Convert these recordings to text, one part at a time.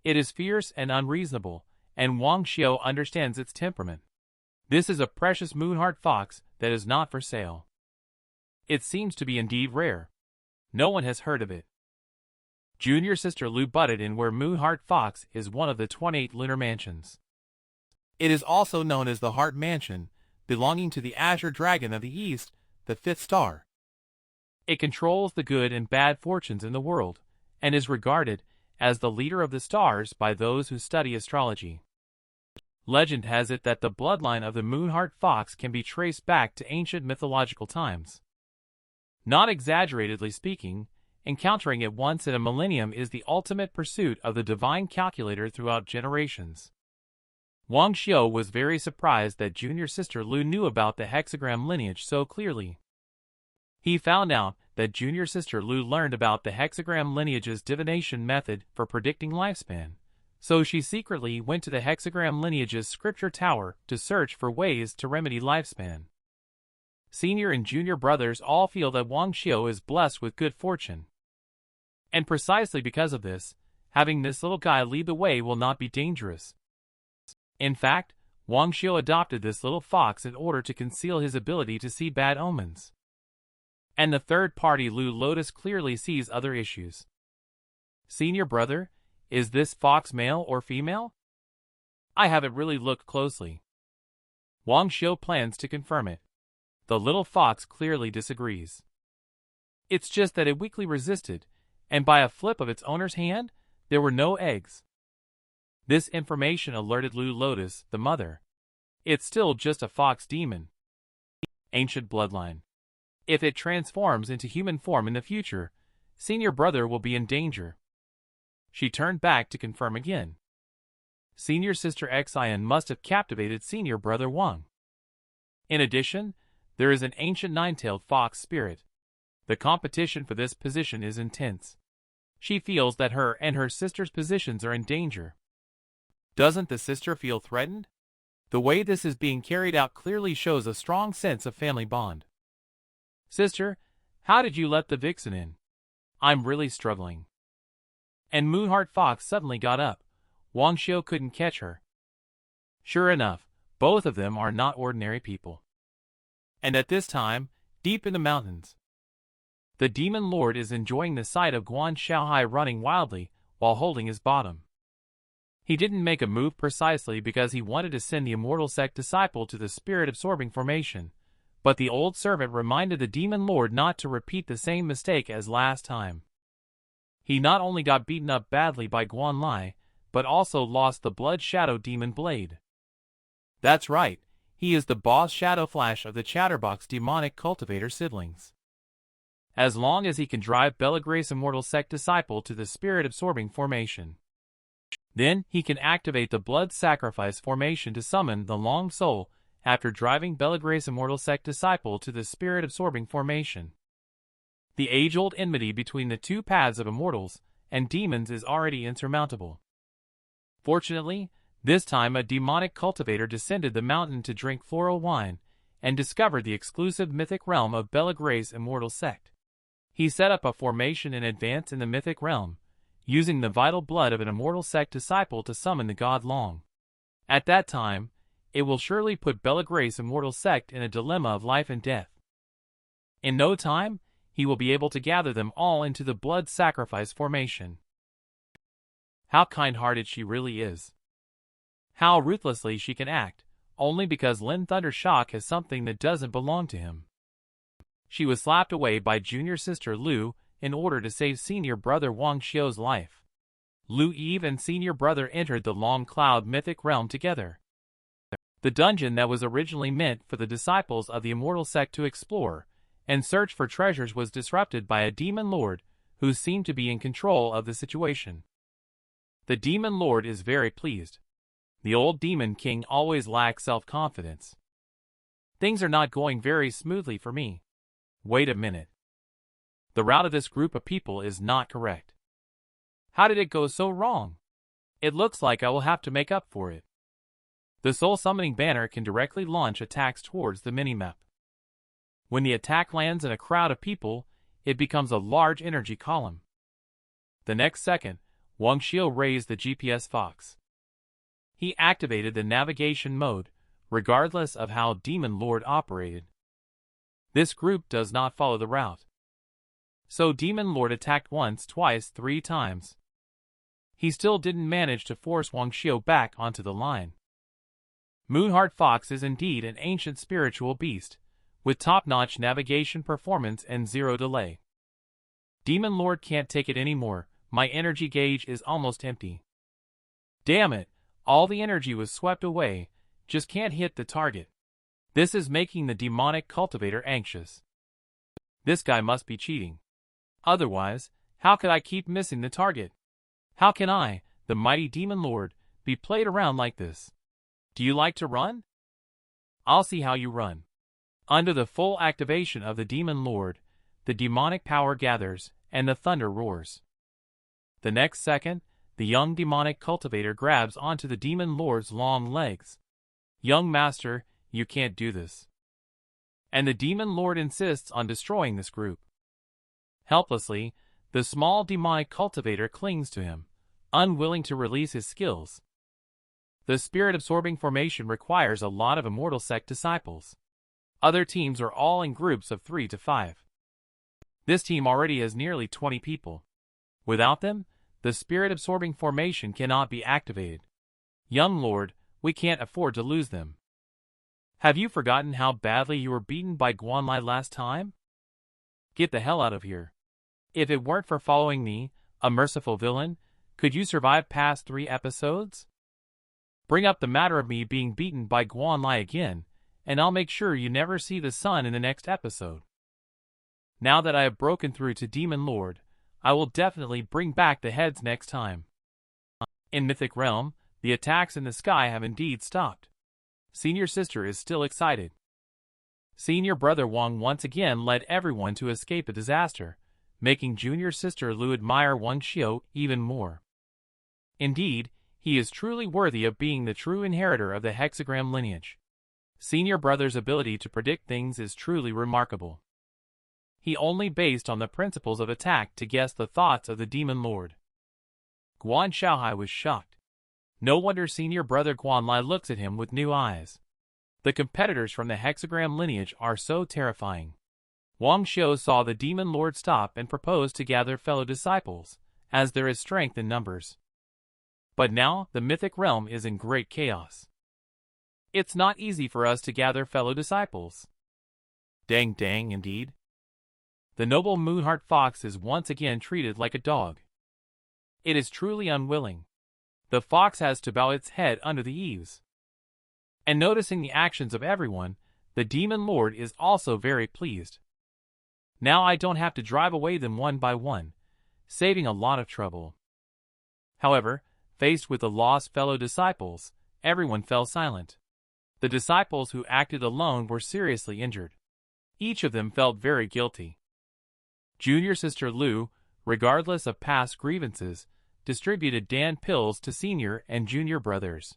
It is fierce and unreasonable, and Wang Xiao understands its temperament. This is a precious moonheart fox that is not for sale. It seems to be indeed rare. No one has heard of it. Junior sister Lu butted in where Moonheart Fox is one of the 28 lunar mansions. It is also known as the Heart Mansion, belonging to the Azure Dragon of the East, the fifth star. It controls the good and bad fortunes in the world, and is regarded as the leader of the stars by those who study astrology. Legend has it that the bloodline of the Moonheart Fox can be traced back to ancient mythological times. Not exaggeratedly speaking, encountering it once in a millennium is the ultimate pursuit of the divine calculator throughout generations. Wang Xiao was very surprised that junior sister Lu knew about the hexagram lineage so clearly. He found out that junior sister Lu learned about the hexagram lineage's divination method for predicting lifespan, so she secretly went to the hexagram lineage's scripture tower to search for ways to remedy lifespan. Senior and junior brothers all feel that Wang Xiao is blessed with good fortune. And precisely because of this, having this little guy lead the way will not be dangerous. In fact, Wang Xiao adopted this little fox in order to conceal his ability to see bad omens. And the third party Lu Lotus clearly sees other issues. Senior brother, is this fox male or female? I haven't really looked closely. Wang Xiao plans to confirm it. The little fox clearly disagrees. It's just that it weakly resisted, and by a flip of its owner's hand, there were no eggs. This information alerted Lu Lotus, the mother. It's still just a fox demon. Ancient bloodline. If it transforms into human form in the future, senior brother will be in danger. She turned back to confirm again. Senior sister Xian must have captivated senior brother Wang. In addition, there is an ancient nine-tailed fox spirit. The competition for this position is intense. She feels that her and her sister's positions are in danger. Doesn't the sister feel threatened? The way this is being carried out clearly shows a strong sense of family bond. Sister, how did you let the vixen in? I'm really struggling. And Moonheart Fox suddenly got up. Wang Xiao couldn't catch her. Sure enough, both of them are not ordinary people. And at this time, deep in the mountains, the demon lord is enjoying the sight of Guan Xiaohai running wildly while holding his bottom. He didn't make a move precisely because he wanted to send the immortal sect disciple to the spirit-absorbing formation, but the old servant reminded the demon lord not to repeat the same mistake as last time. He not only got beaten up badly by Guan Lai, but also lost the Blood Shadow Demon Blade. That's right, he is the boss Shadow Flash of the Chatterbox demonic cultivator siblings. As long as he can drive Bella Grace Immortal Sect Disciple to the spirit-absorbing formation, then he can activate the Blood Sacrifice formation to summon the Long Soul after driving Bella Grace Immortal Sect Disciple to the spirit-absorbing formation. The age-old enmity between the two paths of immortals and demons is already insurmountable. Fortunately, this time a demonic cultivator descended the mountain to drink floral wine and discovered the exclusive mythic realm of Bella Grace Immortal Sect. He set up a formation in advance in the mythic realm, using the vital blood of an immortal sect disciple to summon the god Long. At that time, it will surely put Bella Grace Immortal Sect in a dilemma of life and death. In no time, he will be able to gather them all into the blood sacrifice formation. How kind-hearted she really is. How ruthlessly she can act, only because Lin Thundershock has something that doesn't belong to him. She was slapped away by junior sister Lu in order to save senior brother Wang Xiao's life. Lu Eve and senior brother entered the Long Cloud mythic realm together. The dungeon that was originally meant for the disciples of the immortal sect to explore and search for treasures was disrupted by a demon lord who seemed to be in control of the situation. The demon lord is very pleased. The old demon king always lacks self-confidence. Things are not going very smoothly for me. Wait a minute. The route of this group of people is not correct. How did it go so wrong? It looks like I will have to make up for it. The soul summoning banner can directly launch attacks towards the minimap. When the attack lands in a crowd of people, it becomes a large energy column. The next second, Wang Xiu raised the GPS fox. He activated the navigation mode, regardless of how Demon Lord operated. This group does not follow the route. So Demon Lord attacked once, twice, 3 times. He still didn't manage to force Wang Xiu back onto the line. Moonheart Fox is indeed an ancient spiritual beast, with top-notch navigation performance and 0 delay. Demon Lord can't take it anymore, my energy gauge is almost empty. Damn it, all the energy was swept away, just can't hit the target. This is making the demonic cultivator anxious. This guy must be cheating. Otherwise, how could I keep missing the target? How can I, the mighty Demon Lord, be played around like this? Do you like to run? I'll see how you run. Under the full activation of the Demon Lord, the demonic power gathers, and the thunder roars. The next second, the young demonic cultivator grabs onto the Demon Lord's long legs. Young master, you can't do this. And the Demon Lord insists on destroying this group. Helplessly, the small demonic cultivator clings to him, unwilling to release his skills. The spirit-absorbing formation requires a lot of immortal sect disciples. Other teams are all in groups of 3 to 5. This team already has nearly 20 people. Without them, the spirit-absorbing formation cannot be activated. Young Lord, we can't afford to lose them. Have you forgotten how badly you were beaten by Guanlai last time? Get the hell out of here. If it weren't for following me, a merciful villain, could you survive past 3 episodes? Bring up the matter of me being beaten by Guanlai again, and I'll make sure you never see the sun in the next episode. Now that I have broken through to Demon Lord, I will definitely bring back the heads next time. In Mythic Realm, the attacks in the sky have indeed stopped. Senior Sister is still excited. Senior Brother Wang once again led everyone to escape a disaster, making Junior Sister Lu admire Wang Xiu even more. Indeed, he is truly worthy of being the true inheritor of the hexagram lineage. Senior Brother's ability to predict things is truly remarkable. He only based on the principles of attack to guess the thoughts of the Demon Lord. Guan Xiaohai was shocked. No wonder Senior Brother Guanlai looks at him with new eyes. The competitors from the hexagram lineage are so terrifying. Wang Xiu saw the Demon Lord stop and propose to gather fellow disciples, as there is strength in numbers. But now the mythic realm is in great chaos. It's not easy for us to gather fellow disciples. Dang, indeed. The noble Moonheart Fox is once again treated like a dog. It is truly unwilling. The fox has to bow its head under the eaves. And noticing the actions of everyone, the Demon Lord is also very pleased. Now I don't have to drive away them one by one, saving a lot of trouble. However, faced with the lost fellow disciples, everyone fell silent. The disciples who acted alone were seriously injured. Each of them felt very guilty. Junior Sister Lu, regardless of past grievances, distributed Dan pills to senior and junior brothers.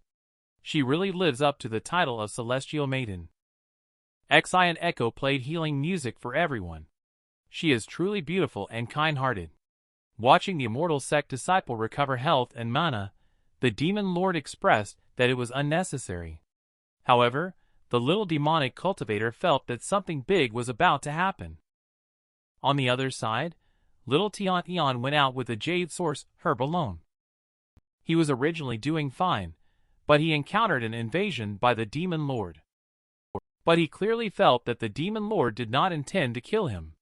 She really lives up to the title of Celestial Maiden. Xi and Echo played healing music for everyone. She is truly beautiful and kind-hearted. Watching the immortal sect disciple recover health and mana, the Demon Lord expressed that it was unnecessary. However, the little demonic cultivator felt that something big was about to happen. On the other side, little Tian Eon went out with the Jade Source herb alone. He was originally doing fine, but he encountered an invasion by the Demon Lord. But he clearly felt that the Demon Lord did not intend to kill him.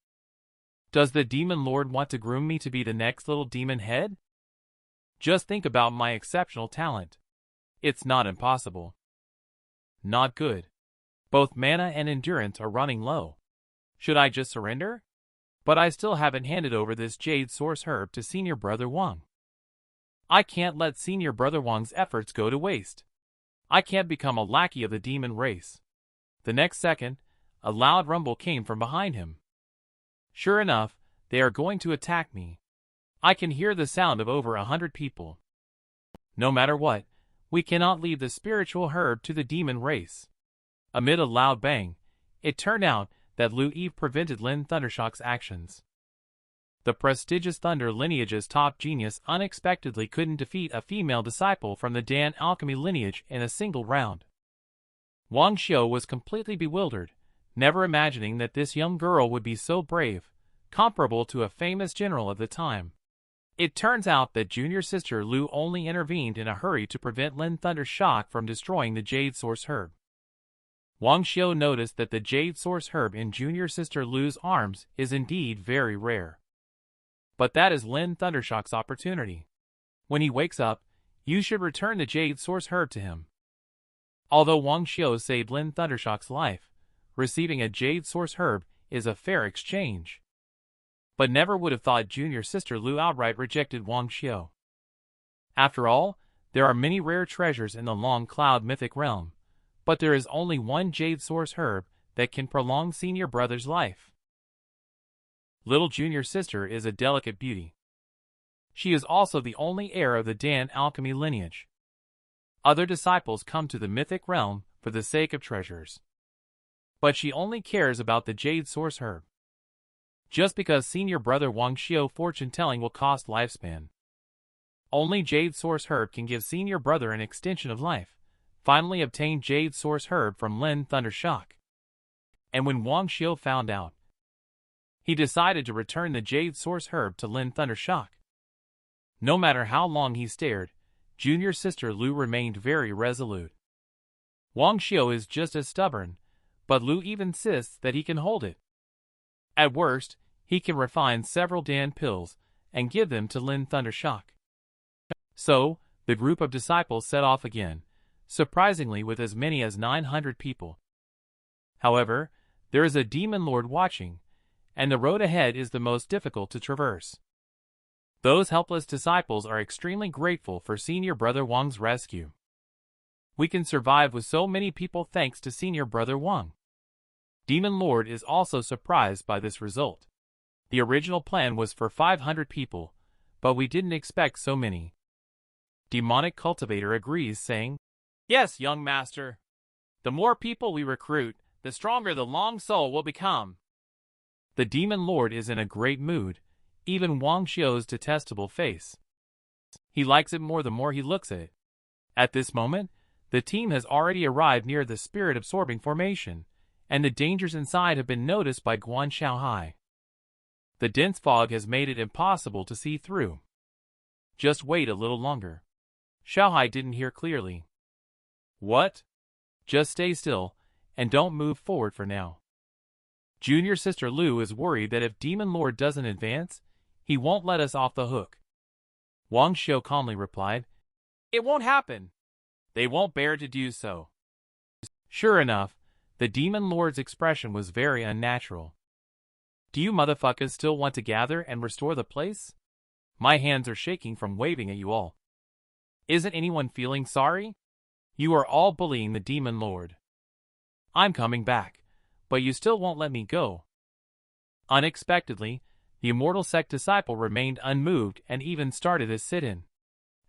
Does the Demon Lord want to groom me to be the next little demon head? Just think about my exceptional talent. It's not impossible. Not good. Both mana and endurance are running low. Should I just surrender? But I still haven't handed over this Jade Source herb to Senior Brother Wang. I can't let Senior Brother Wang's efforts go to waste. I can't become a lackey of the demon race. The next second, a loud rumble came from behind him. Sure enough, they are going to attack me. I can hear the sound of over 100 people. No matter what, we cannot leave the spiritual herb to the demon race. Amid a loud bang, it turned out that Lu Eve prevented Lin Thundershock's actions. the prestigious Thunder lineage's top genius unexpectedly couldn't defeat a female disciple from the Dan alchemy lineage in a single round. Wang Xiu was completely bewildered, never imagining that this young girl would be so brave, comparable to a famous general of the time. It turns out that junior sister Lu only intervened in a hurry to prevent Lin Thunder's shock from destroying the Jade Source Herb. Wang Xiu noticed that the Jade Source Herb in junior sister Lu's arms is indeed very rare. But that is Lin Thundershock's opportunity. When he wakes up, you should return the Jade Source Herb to him. Although Wang Xiu saved Lin Thundershock's life, receiving a Jade Source Herb is a fair exchange. But never would have thought junior sister Lu outright rejected Wang Xiu. After all, there are many rare treasures in the Long Cloud mythic realm, but there is only one Jade Source Herb that can prolong senior brother's life. Little junior sister is a delicate beauty. She is also the only heir of the Dan alchemy lineage. Other disciples come to the mythic realm for the sake of treasures. But she only cares about the Jade Source Herb. Just because senior brother Wang Xiu fortune-telling will cost lifespan. Only Jade Source Herb can give senior brother an extension of life. Finally obtained Jade Source Herb from Lin Thundershock. And when Wang Xiu found out, he decided to return the Jade Source Herb to Lin Thundershock. No matter how long he stared, junior sister Lu remained very resolute. Wang Xiu is just as stubborn, but Lu even insists that he can hold it. At worst, he can refine several Dan pills and give them to Lin Thundershock. So, the group of disciples set off again, surprisingly with as many as 900 people. However, there is a demon lord watching, and the road ahead is the most difficult to traverse. Those helpless disciples are extremely grateful for senior brother Wang's rescue. We can survive with so many people thanks to senior brother Wang. Demon Lord is also surprised by this result. The original plan was for 500 people, but we didn't expect so many. Demonic Cultivator agrees, saying, "Yes, young master. The more people we recruit, the stronger the Long Soul will become." The Demon Lord is in a great mood, even Wang Xiu's detestable face. He likes it more the more he looks at it. At this moment, the team has already arrived near the spirit-absorbing formation, and the dangers inside have been noticed by Guan Xiaohai. The dense fog has made it impossible to see through. Just wait a little longer. Xiaohai didn't hear clearly. What? Just stay still, and don't move forward for now. Junior sister Lu is worried that if Demon Lord doesn't advance, he won't let us off the hook. Wang Xiu calmly replied, "It won't happen. They won't bear to do so." Sure enough, the Demon Lord's expression was very unnatural. "Do you motherfuckers still want to gather and restore the place? My hands are shaking from waving at you all. Isn't anyone feeling sorry? You are all bullying the Demon Lord. I'm coming back, but you still won't let me go." Unexpectedly, the immortal sect disciple remained unmoved and even started a sit-in.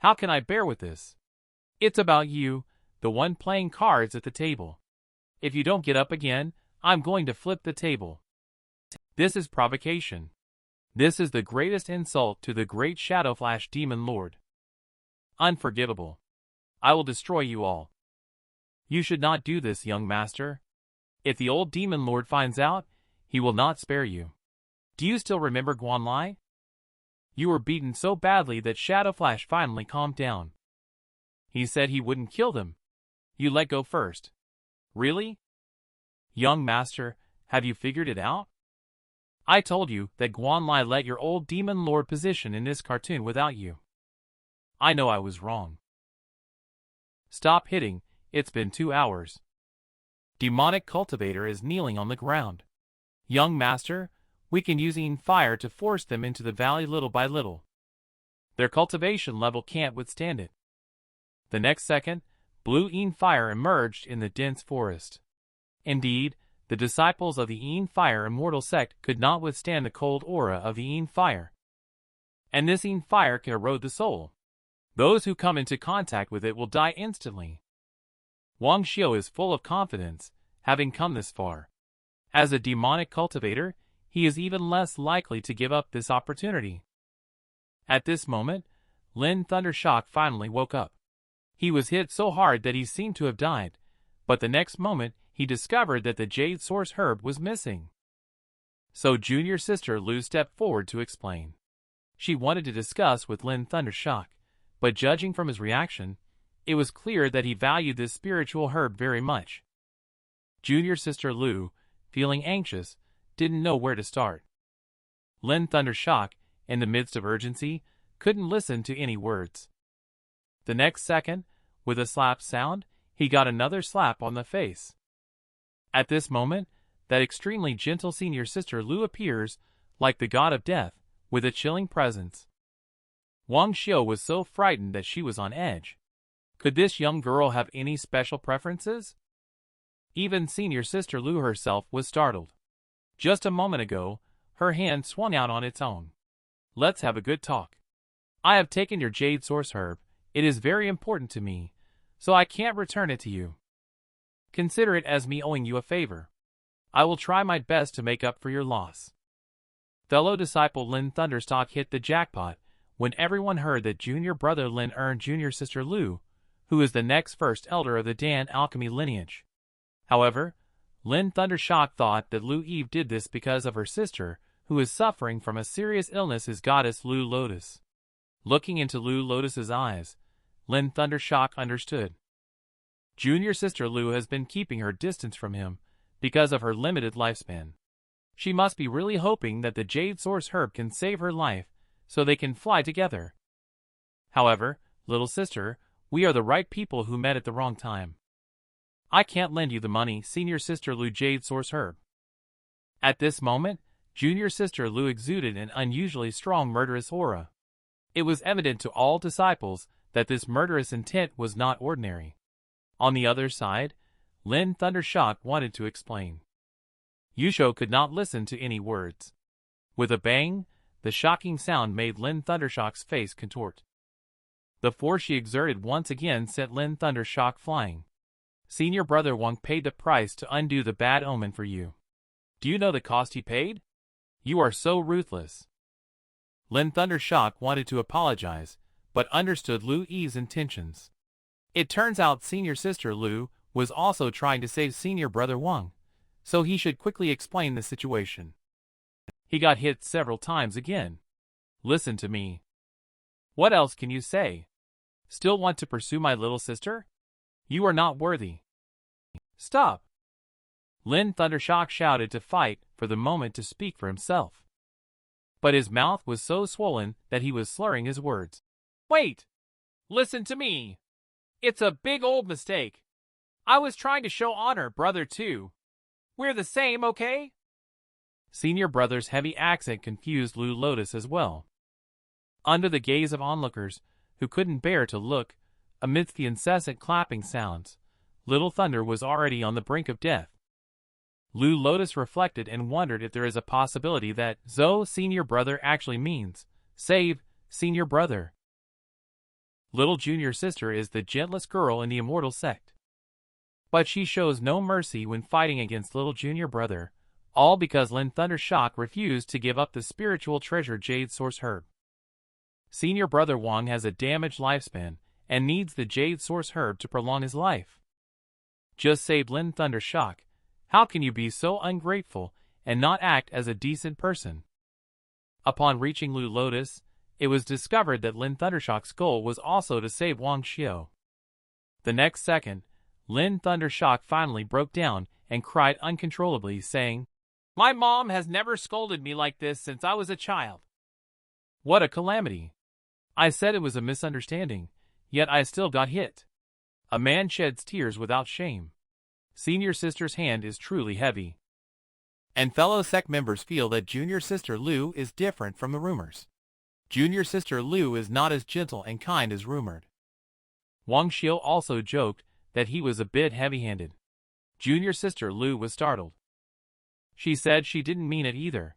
"How can I bear with this? It's about you, the one playing cards at the table. If you don't get up again, I'm going to flip the table. This is provocation. This is the greatest insult to the great Shadow Flash Demon Lord. Unforgivable. I will destroy you all. You should not do this, young master. If the old Demon Lord finds out, he will not spare you. Do you still remember Guan Lai? You were beaten so badly that Shadow Flash finally calmed down. He said he wouldn't kill them. You let go first. Really? Young master, have you figured it out? I told you that Guan Lai let your old Demon Lord position in this cartoon without you. I know I was wrong. Stop hitting, it's been 2 hours. Demonic Cultivator is kneeling on the ground. Young master, we can use Yin fire to force them into the valley little by little. Their cultivation level can't withstand it. The next second, blue Yin fire emerged in the dense forest. Indeed, the disciples of the Yin Fire Immortal sect could not withstand the cold aura of the Yin Fire. And this Yin Fire can erode the soul. Those who come into contact with it will die instantly. Wang Xiu is full of confidence, having come this far. As a demonic cultivator, he is even less likely to give up this opportunity. At this moment, Lin Thundershock finally woke up. He was hit so hard that he seemed to have died, but the next moment he discovered that the jade source herb was missing. So junior sister Lu stepped forward to explain. She wanted to discuss with Lin Thundershock, but judging from his reaction, it was clear that he valued this spiritual herb very much. Junior sister Lu, feeling anxious, didn't know where to start. Lin Thundershock, in the midst of urgency, couldn't listen to any words. The next second, with a slap sound, he got another slap on the face. At this moment, that extremely gentle senior sister Lu appears, like the god of death, with a chilling presence. Wang Xiu was so frightened that she was on edge. Could this young girl have any special preferences? Even senior sister Lu herself was startled. Just a moment ago, her hand swung out on its own. Let's have a good talk. I have taken your jade source herb. It is very important to me, so I can't return it to you. Consider it as me owing you a favor. I will try my best to make up for your loss. Fellow disciple Lin Thundershock hit the jackpot when everyone heard that junior brother Lin earned junior sister Lu, who is the next first elder of the Dan alchemy lineage. However, Lin Thundershock thought that Lu Eve did this because of her sister, who is suffering from a serious illness, as goddess Lu Lotus. Looking into Lu Lotus's eyes, Lin Thundershock understood. Junior sister Lu has been keeping her distance from him because of her limited lifespan. She must be really hoping that the jade source herb can save her life so they can fly together. However, little sister, we are the right people who met at the wrong time. I can't lend you the money, senior sister Lu jade source herb. At this moment, junior sister Lu exuded an unusually strong murderous aura. It was evident to all disciples that this murderous intent was not ordinary. On the other side, Lin Thundershock wanted to explain. Yusho could not listen to any words. With a bang, the shocking sound made Lin Thundershock's face contort. The force she exerted once again sent Lin Thundershock flying. Senior brother Wang paid the price to undo the bad omen for you. Do you know the cost he paid? You are so ruthless. Lin Thundershock wanted to apologize, but understood Lu Yi's intentions. It turns out senior sister Lu was also trying to save senior brother Wang, so he should quickly explain the situation. He got hit several times again. Listen to me. What else can you say? Still want to pursue my little sister? You are not worthy. Stop! Lin Thundershock shouted to fight for the moment to speak for himself. But his mouth was so swollen that he was slurring his words. Wait! Listen to me! It's a big old mistake. I was trying to show honor, brother, too. We're the same, okay? Senior brother's heavy accent confused Lu Lotus as well. Under the gaze of onlookers, who couldn't bear to look, amidst the incessant clapping sounds, Little Thunder was already on the brink of death. Lu Lotus reflected and wondered if there is a possibility that Zo senior brother actually means, save, senior brother. Little junior sister is the gentlest girl in the immortal sect. But she shows no mercy when fighting against little junior brother, all because Lin Thundershock refused to give up the spiritual treasure jade source herb. Senior brother Wang has a damaged lifespan and needs the jade source herb to prolong his life. Just saved Lin Thundershock. How can you be so ungrateful and not act as a decent person? Upon reaching Lu Lotus, it was discovered that Lin Thundershock's goal was also to save Wang Xiu. The next second, Lin Thundershock finally broke down and cried uncontrollably, saying, My mom has never scolded me like this since I was a child. What a calamity! I said it was a misunderstanding, yet I still got hit. A man sheds tears without shame. Senior sister's hand is truly heavy. And fellow sect members feel that junior sister Lu is different from the rumors. Junior sister Lu is not as gentle and kind as rumored. Wang Xiu also joked that he was a bit heavy-handed. Junior sister Lu was startled. She said she didn't mean it either.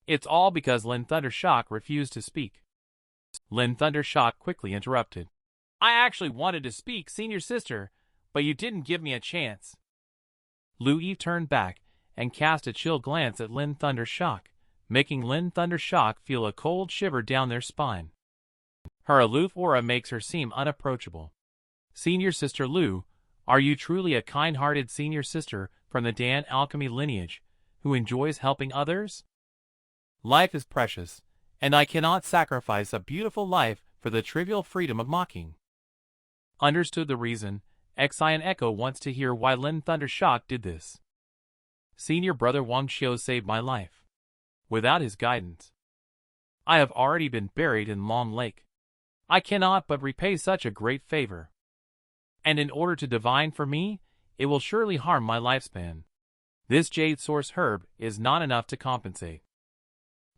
It's all because Lin Thundershock refused to speak. Lin Thundershock quickly interrupted. I actually wanted to speak, senior sister, but you didn't give me a chance. Lu Yi turned back and cast a chill glance at Lin Thundershock, making Lin Thundershock feel a cold shiver down their spine. Her aloof aura makes her seem unapproachable. Senior Sister Lu, are you truly a kind-hearted senior sister from the Dan alchemy lineage, who enjoys helping others? Life is precious, and I cannot sacrifice a beautiful life for the trivial freedom of mocking. Understood the reason, Xianxia wants to hear why Lin Thundershock did this. Senior brother Wangxiu saved my life. Without his guidance, I have already been buried in Long Lake. I cannot but repay such a great favor. And in order to divine for me, it will surely harm my lifespan. This jade source herb is not enough to compensate.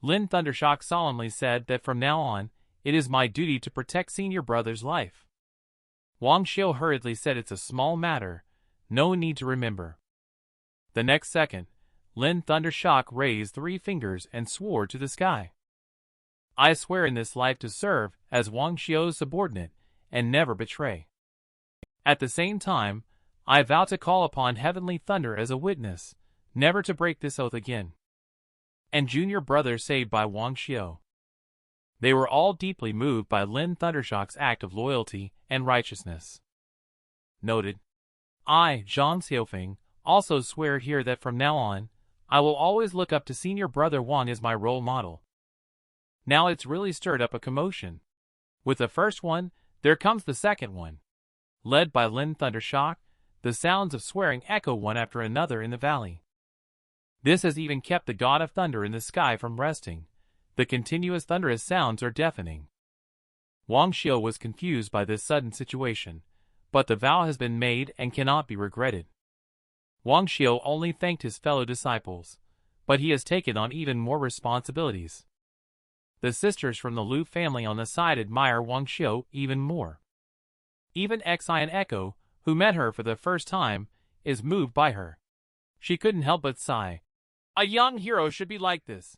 Lin Thundershock solemnly said that from now on, it is my duty to protect senior brother's life. Wangxiu hurriedly said it's a small matter, no need to remember. The next second, Lin Thundershock raised 3 fingers and swore to the sky. I swear in this life to serve as Wangxiu's subordinate and never betray. At the same time, I vow to call upon heavenly thunder as a witness, never to break this oath again. And junior brother saved by Wangxiu. They were all deeply moved by Lin Thundershock's act of loyalty and righteousness. Noted. I, Zhang Xiaofeng, also swear here that from now on, I will always look up to senior brother Wang as my role model. Now it's really stirred up a commotion. With the first one, there comes the second one. Led by Lin Thundershock, the sounds of swearing echo one after another in the valley. This has even kept the god of thunder in the sky from resting. The continuous thunderous sounds are deafening. Wangxiu was confused by this sudden situation, but the vow has been made and cannot be regretted. Wangxiu only thanked his fellow disciples, but he has taken on even more responsibilities. The sisters from the Lu family on the side admire Wangxiu even more. Even Xianxia, who met her for the first time, is moved by her. She couldn't help but sigh. A young hero should be like this.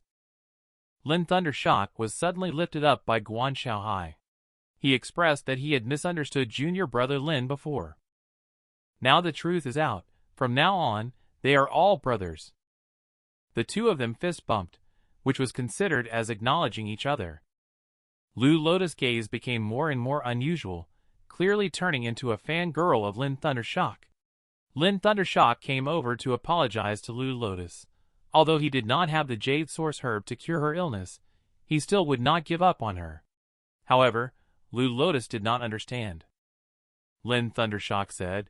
Lin Thundershock was suddenly lifted up by Guan Xiaohai. He expressed that he had misunderstood junior brother Lin before. Now the truth is out. From now on, they are all brothers. The two of them fist bumped, which was considered as acknowledging each other. Lu Lotus' gaze became more and more unusual, clearly turning into a fangirl of Lin Thundershock. Lin Thundershock came over to apologize to Lu Lotus. Although he did not have the jade source herb to cure her illness, he still would not give up on her. However, Lu Lotus did not understand. Lin Thundershock said,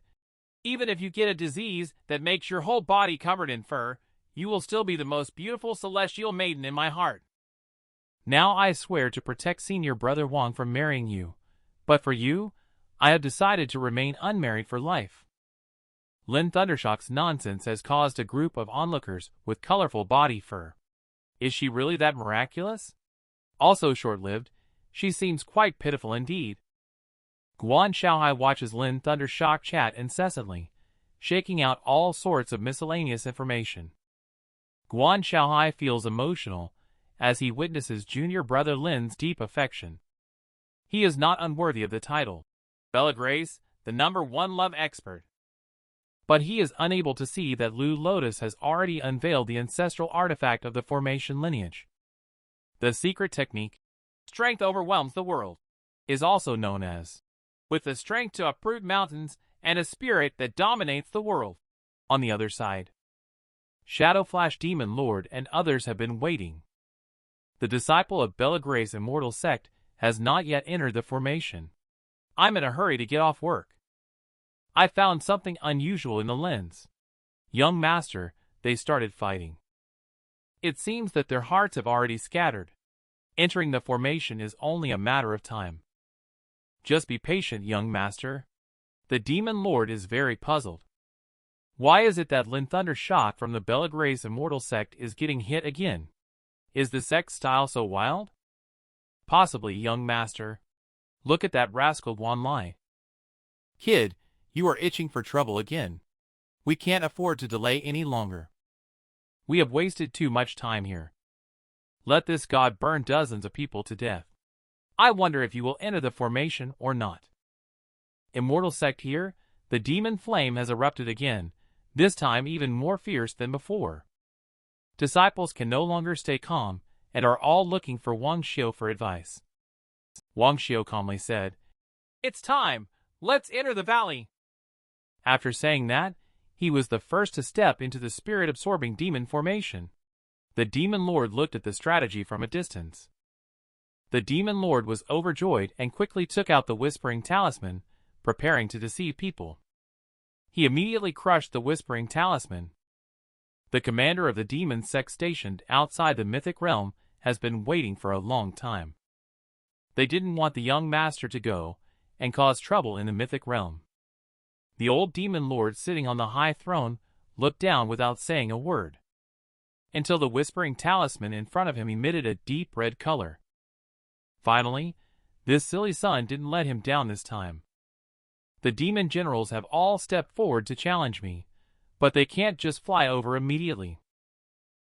even if you get a disease that makes your whole body covered in fur, you will still be the most beautiful celestial maiden in my heart. Now I swear to protect senior brother Wang from marrying you, but for you, I have decided to remain unmarried for life. Lin Thundershock's nonsense has caused a group of onlookers with colorful body fur. Is she really that miraculous? Also short-lived, she seems quite pitiful indeed. Guan Xiaohai watches Lin Thundershock chat incessantly, shaking out all sorts of miscellaneous information. Guan Xiaohai feels emotional as he witnesses junior brother Lin's deep affection. He is not unworthy of the title, Bella Grace, the #1 love expert. But he is unable to see that Lu Lotus has already unveiled the ancestral artifact of the formation lineage. The secret technique, strength overwhelms the world, is also known as, with the strength to uproot mountains and a spirit that dominates the world. On the other side, Shadow Flash Demon Lord and others have been waiting. The disciple of Bella Grace Immortal sect has not yet entered the formation. I'm in a hurry to get off work. I found something unusual in the lens. Young master, they started fighting. It seems that their hearts have already scattered. Entering the formation is only a matter of time. Just be patient, young master. The Demon Lord is very puzzled. Why is it that Lin Thundershock from the Bella Grace Immortal sect is getting hit again? Is the sect style so wild? Possibly, young master. Look at that rascal Guan Lai. Kid, you are itching for trouble again. We can't afford to delay any longer. We have wasted too much time here. Let this god burn dozens of people to death. I wonder if you will enter the formation or not. Immortal sect here, the demon flame has erupted again, this time even more fierce than before. Disciples can no longer stay calm and are all looking for Wang Xiu for advice. Wang Xiu calmly said, "It's time! Let's enter the valley!" After saying that, he was the first to step into the spirit-absorbing demon formation. The demon lord looked at the strategy from a distance. The demon lord was overjoyed and quickly took out the whispering talisman, preparing to deceive people. He immediately crushed the whispering talisman. The commander of the demon sect stationed outside the mythic realm has been waiting for a long time. They didn't want the young master to go and cause trouble in the mythic realm. The old demon lord sitting on the high throne looked down without saying a word, until the whispering talisman in front of him emitted a deep red color. Finally, this silly sun didn't let him down this time. The demon generals have all stepped forward to challenge me, but they can't just fly over immediately.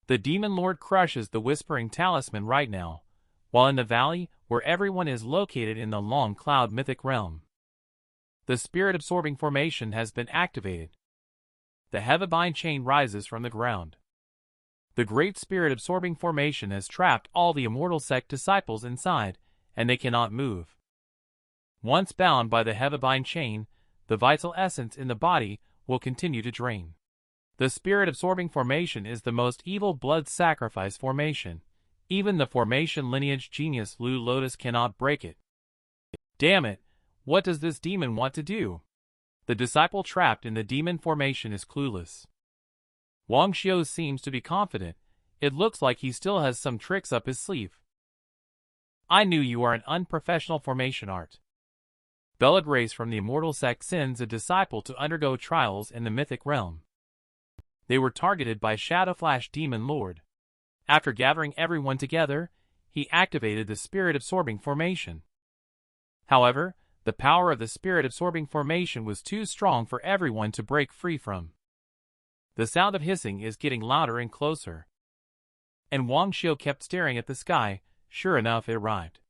The demon lord crushes the whispering talisman right now, while in the valley where everyone is located in the long cloud mythic realm. The spirit-absorbing formation has been activated. The Heavenbind chain rises from the ground. The great spirit-absorbing formation has trapped all the immortal sect disciples inside, and they cannot move. Once bound by the Heavenbind chain, the vital essence in the body will continue to drain. The spirit-absorbing formation is the most evil blood sacrifice formation. Even the formation lineage genius Lu Lotus cannot break it. Damn it! What does this demon want to do? The disciple trapped in the demon formation is clueless. Wang Xiu seems to be confident. It looks like he still has some tricks up his sleeve. I knew you are an unprofessional formation art. Bella Grace from the immortal sect sends a disciple to undergo trials in the mythic realm. They were targeted by Shadowflash Demon Lord. After gathering everyone together, he activated the spirit-absorbing formation. However, the power of the spirit-absorbing formation was too strong for everyone to break free from. The sound of hissing is getting louder and closer. And Wang Xiu kept staring at the sky. Sure enough, it arrived.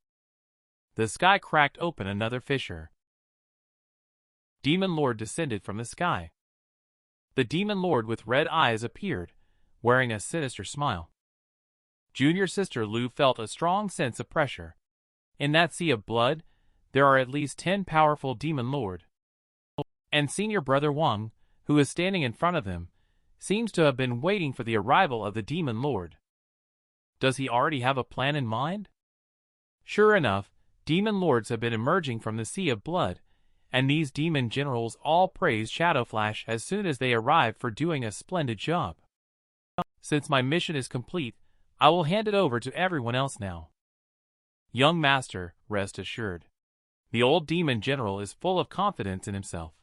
The sky cracked open another fissure. Demon Lord descended from the sky. The Demon Lord with red eyes appeared, wearing a sinister smile. Junior sister Lu felt a strong sense of pressure. In that sea of blood, there are at least 10 powerful Demon Lord. And senior brother Wang, who is standing in front of them, seems to have been waiting for the arrival of the Demon Lord. Does he already have a plan in mind? Sure enough, Demon Lords have been emerging from the sea of blood, and these demon generals all praise Shadowflash as soon as they arrive for doing a splendid job. Since my mission is complete, I will hand it over to everyone else now. Young master, rest assured. The old demon general is full of confidence in himself.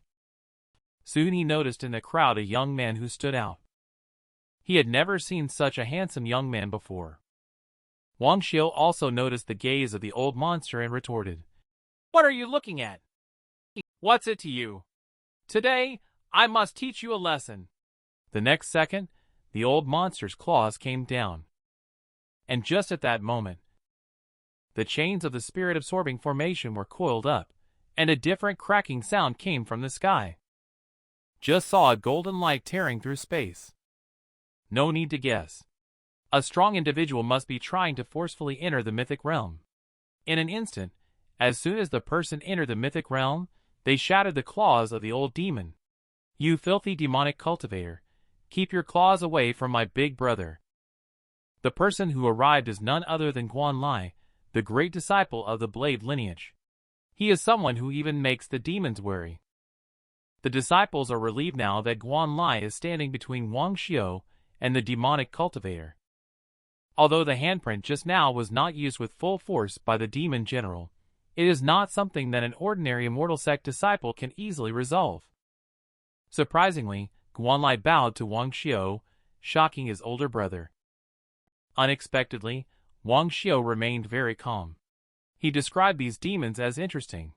Soon he noticed in the crowd a young man who stood out. He had never seen such a handsome young man before. Wang Xiu also noticed the gaze of the old monster and retorted, "What are you looking at? What's it to you? Today, I must teach you a lesson." The next second, the old monster's claws came down. And just at that moment, the chains of the spirit-absorbing formation were coiled up, and a different cracking sound came from the sky. Just saw a golden light tearing through space. No need to guess. A strong individual must be trying to forcefully enter the mythic realm. In an instant, as soon as the person entered the mythic realm, they shattered the claws of the old demon. "You filthy demonic cultivator, keep your claws away from my big brother." The person who arrived is none other than Guan Lai, the great disciple of the Blade lineage. He is someone who even makes the demons wary. The disciples are relieved now that Guan Lai is standing between Wang Xiu and the demonic cultivator. Although the handprint just now was not used with full force by the demon general, it is not something that an ordinary immortal sect disciple can easily resolve. Surprisingly, Guan Lai bowed to Wang Xiu, shocking his older brother. Unexpectedly, Wang Xiu remained very calm. He described these demons as interesting.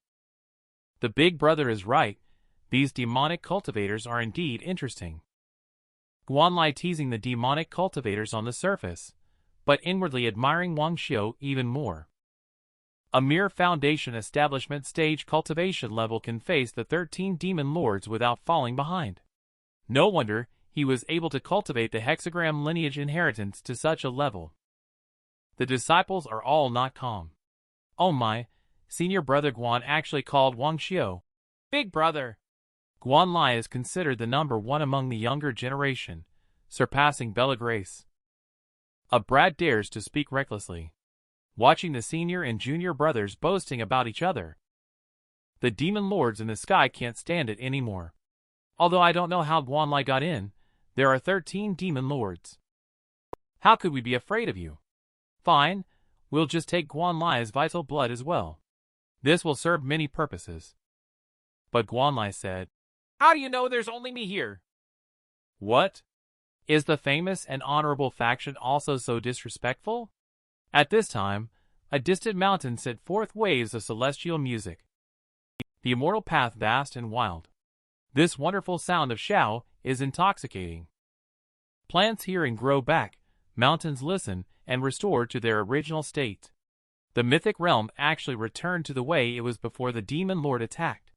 The big brother is right, these demonic cultivators are indeed interesting. Guan Lai teasing the demonic cultivators on the surface, but inwardly admiring Wang Xiu even more. A mere foundation establishment stage cultivation level can face the 13 demon lords without falling behind. No wonder he was able to cultivate the hexagram lineage inheritance to such a level. The disciples are all not calm. Oh my, senior brother Guan actually called Wang Xiu big brother. Guan Lai is considered the number one among the younger generation, surpassing Bella Grace. A brat dares to speak recklessly, watching the senior and junior brothers boasting about each other. The demon lords in the sky can't stand it anymore. Although I don't know how Guan Lai got in, there are 13 demon lords. How could we be afraid of you? Fine, we'll just take Guan Lai's vital blood as well. This will serve many purposes. But Guan Lai said, "How do you know there's only me here?" What? Is the famous and honorable faction also so disrespectful? At this time, a distant mountain sent forth waves of celestial music. The immortal path vast and wild. This wonderful sound of Shao is intoxicating. Plants hear and grow back, mountains listen and restore to their original state. The mythic realm actually returned to the way it was before the demon lord attacked.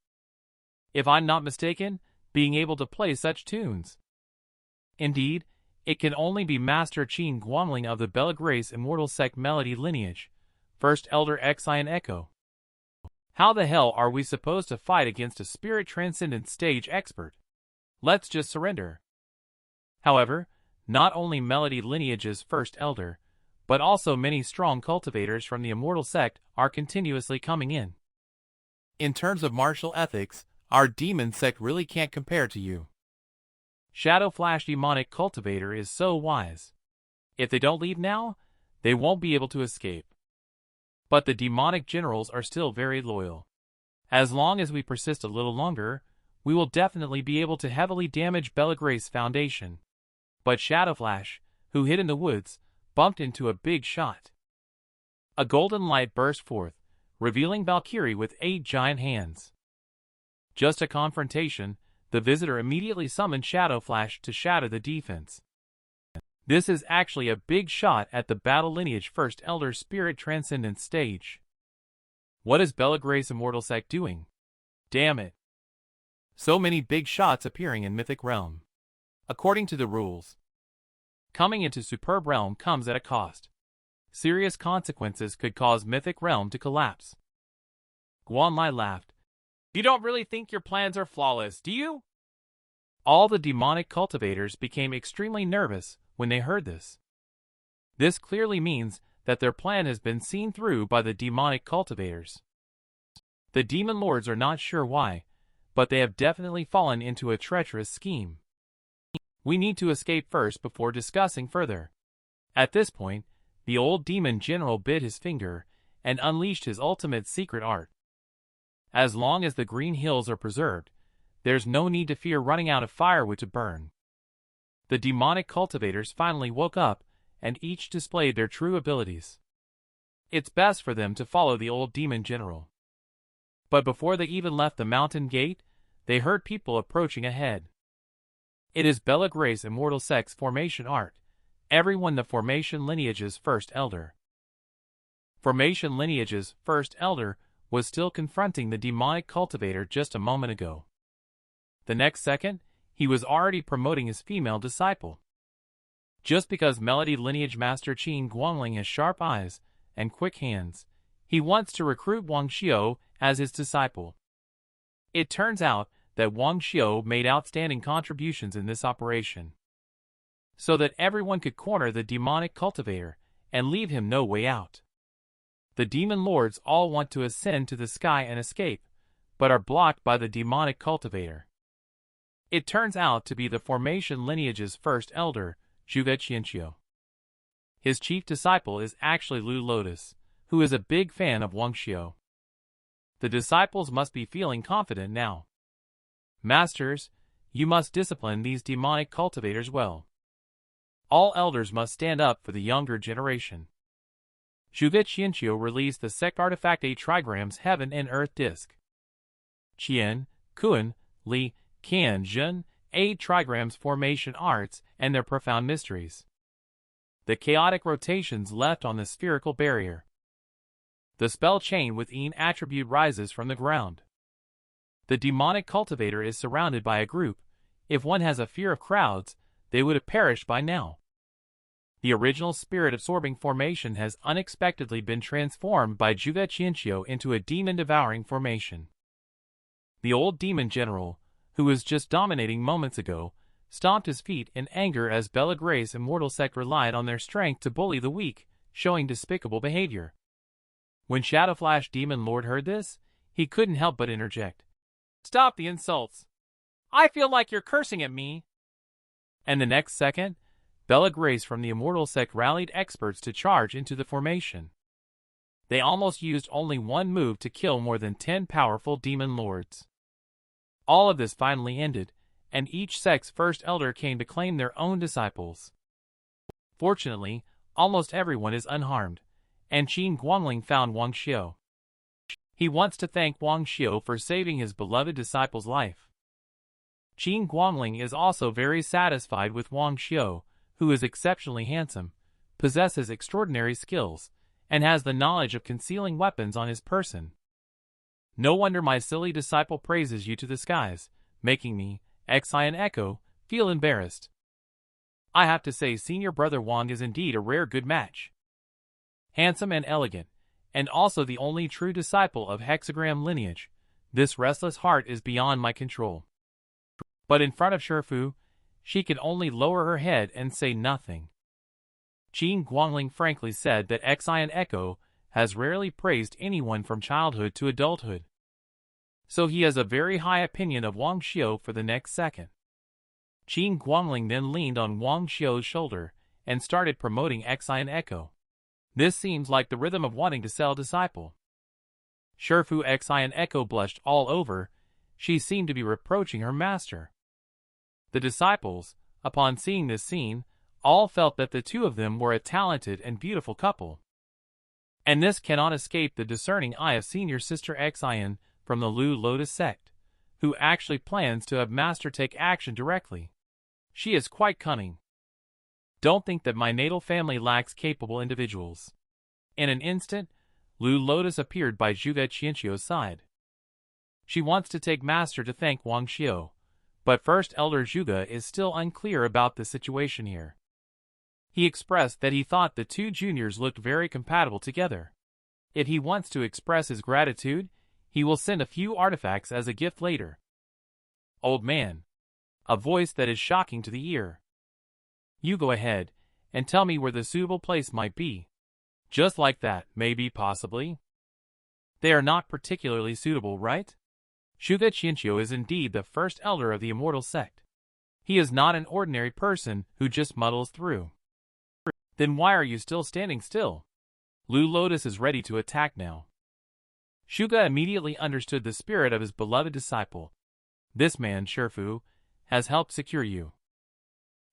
If I'm not mistaken, being able to play such tunes. Indeed, it can only be Master Qin Guangling of the Bella Grace immortal sect melody lineage, First Elder Xian Echo. How the hell are we supposed to fight against a spirit transcendent stage expert? Let's just surrender. However, not only melody lineage's first elder, but also many strong cultivators from the immortal sect are continuously coming in. In terms of martial ethics, our demon sect really can't compare to you. Shadow Flash demonic cultivator is so wise. If they don't leave now, they won't be able to escape. But the demonic generals are still very loyal. As long as we persist a little longer, we will definitely be able to heavily damage Bella Grace Foundation. But Shadow Flash, who hid in the woods, bumped into a big shot. A golden light burst forth, revealing Valkyrie with 8 giant hands. Just a confrontation, the visitor immediately summoned Shadow Flash to shatter the defense. This is actually a big shot at the battle lineage first elder spirit transcendence stage. What is Bella Grace immortal sect doing? Damn it. So many big shots appearing in mythic realm. According to the rules, coming into superb realm comes at a cost. Serious consequences could cause mythic realm to collapse. Guan Lai laughed. You don't really think your plans are flawless, do you? All the demonic cultivators became extremely nervous when they heard this. This clearly means that their plan has been seen through by the demonic cultivators. The demon lords are not sure why, but they have definitely fallen into a treacherous scheme. We need to escape first before discussing further. At this point, the old demon general bit his finger and unleashed his ultimate secret art. As long as the green hills are preserved, there's no need to fear running out of firewood to burn. The demonic cultivators finally woke up and each displayed their true abilities. It's best for them to follow the old demon general. But before they even left the mountain gate, they heard people approaching ahead. It is Bella Grace immortal sect's formation art, everyone the formation lineage's first elder. Formation lineage's first elder was still confronting the demonic cultivator just a moment ago. The next second, he was already promoting his female disciple. Just because Melody lineage master Qin Guangling has sharp eyes and quick hands, he wants to recruit Wang Xiu as his disciple. It turns out that Wang Xiu made outstanding contributions in this operation, so that everyone could corner the demonic cultivator and leave him no way out. The demon lords all want to ascend to the sky and escape, but are blocked by the demonic cultivator. It turns out to be the formation lineage's first elder, Xianxia. His chief disciple is actually Lu Lotus, who is a big fan of Wang Xiu. The disciples must be feeling confident now. Masters, you must discipline these demonic cultivators well. All elders must stand up for the younger generation. Xianxia released the sect artifact A trigrams Heaven and Earth Disc. Qian, Kun, Li, Kan, Zhen, A trigrams formation arts and their profound mysteries. The chaotic rotations left on the spherical barrier. The spell chain with Ein attribute rises from the ground. The demonic cultivator is surrounded by a group, If one has a fear of crowds, they would have perished by now. The original spirit-absorbing formation has unexpectedly been transformed by Juga Xianxia into a demon-devouring formation. The old demon general, who was just dominating moments ago, stomped his feet in anger as Bella Gray's immortal sect relied on their strength to bully the weak, showing despicable behavior. When Shadow Flash Demon Lord heard this, he couldn't help but interject. "Stop the insults! I feel like you're cursing at me!" And the next second, Bella Grace from the immortal sect rallied experts to charge into the formation. They almost used only one move to kill more than 10 powerful demon lords. All of this finally ended, and each sect's first elder came to claim their own disciples. Fortunately, almost everyone is unharmed, and Qin Guangling found Wang Xiu. He wants to thank Wang Xiu for saving his beloved disciple's life. Qin Guangling is also very satisfied with Wang Xiu, who is exceptionally handsome, possesses extraordinary skills, and has the knowledge of concealing weapons on his person. No wonder my silly disciple praises you to the skies, making me, Xian and Echo, feel embarrassed. I have to say Senior Brother Wang is indeed a rare good match. Handsome and elegant, and also the only true disciple of hexagram lineage, this restless heart is beyond my control. But in front of Shifu, she could only lower her head and say nothing. Qin Guangling frankly said that Xian Echo has rarely praised anyone from childhood to adulthood. So he has a very high opinion of Wang Xiu for the next second. Qin Guangling then leaned on Wang Xiu's shoulder and started promoting Xian Echo. This seems like the rhythm of wanting to sell disciple. Shifu Xian Echo blushed all over, she seemed to be reproaching her master. The disciples, upon seeing this scene, all felt that the two of them were a talented and beautiful couple. And this cannot escape the discerning eye of senior sister Xian from the Lu Lotus sect, who actually plans to have master take action directly. She is quite cunning. Don't think that my natal family lacks capable individuals. In an instant, Lu Lotus appeared by Juga Xianxia's side. She wants to take master to thank Wang Xiu, but First Elder Juga is still unclear about the situation here. He expressed that he thought the two juniors looked very compatible together. If he wants to express his gratitude, he will send a few artifacts as a gift later. Old man. A voice that is shocking to the ear. You go ahead, and tell me where the suitable place might be. Just like that, maybe, possibly. They are not particularly suitable, right? Juga Xianxiu is indeed the first elder of the immortal sect. He is not an ordinary person who just muddles through. Then why are you still standing still? Lu Lotus is ready to attack now. Shuga immediately understood the spirit of his beloved disciple. This man, Shifu, has helped secure you.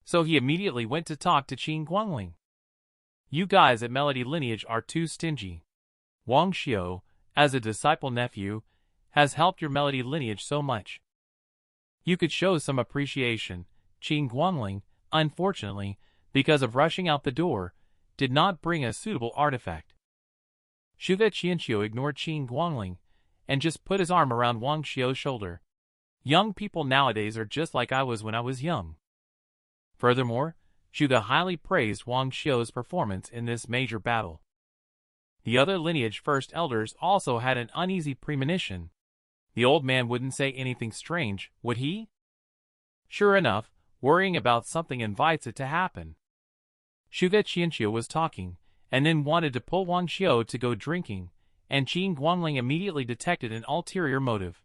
So he immediately went to talk to Qin Guangling. You guys at Melody Lineage are too stingy. Wang Xiu, as a disciple nephew, has helped your Melody Lineage so much. You could show some appreciation. Qin Guangling, unfortunately, because of rushing out the door, did not bring a suitable artifact. Shuga Xianxiu ignored Qin Guangling and just put his arm around Wang Xiu's shoulder. Young people nowadays are just like I was when I was young. Furthermore, Shuga highly praised Wang Xiu's performance in this major battle. The other lineage first elders also had an uneasy premonition. The old man wouldn't say anything strange, would he? Sure enough, worrying about something invites it to happen. Shuga Xianxiu was talking, and then wanted to pull Wang Xiu to go drinking, and Qin Guangling immediately detected an ulterior motive.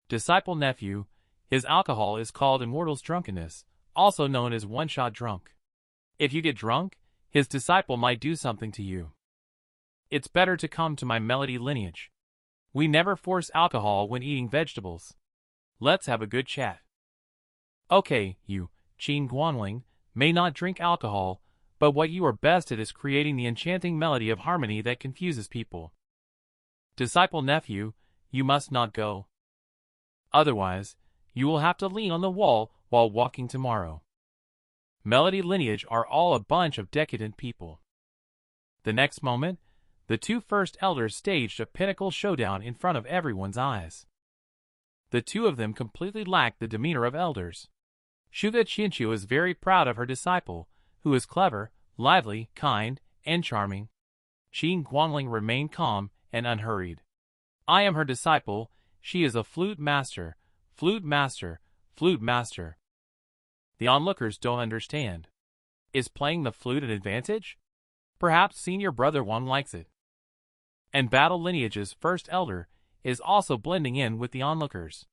Disciple nephew, his alcohol is called immortals drunkenness, also known as one-shot drunk. If you get drunk, his disciple might do something to you. It's better to come to my Melody Lineage. We never force alcohol when eating vegetables. Let's have a good chat. Okay, you, Qin Guangling, may not drink alcohol, but what you are best at is creating the enchanting melody of harmony that confuses people. Disciple nephew, you must not go. Otherwise, you will have to lean on the wall while walking tomorrow. Melody Lineage are all a bunch of decadent people. The next moment, the two first elders staged a pinnacle showdown in front of everyone's eyes. The two of them completely lack the demeanor of elders. Shuga Xianxia is very proud of her disciple, who is clever, lively, kind, and charming. Qin Guangling remained calm and unhurried. I am her disciple, she is a flute master, flute master, flute master. The onlookers don't understand. Is playing the flute an advantage? Perhaps senior brother Wang likes it. And battle lineage's first elder is also blending in with the onlookers.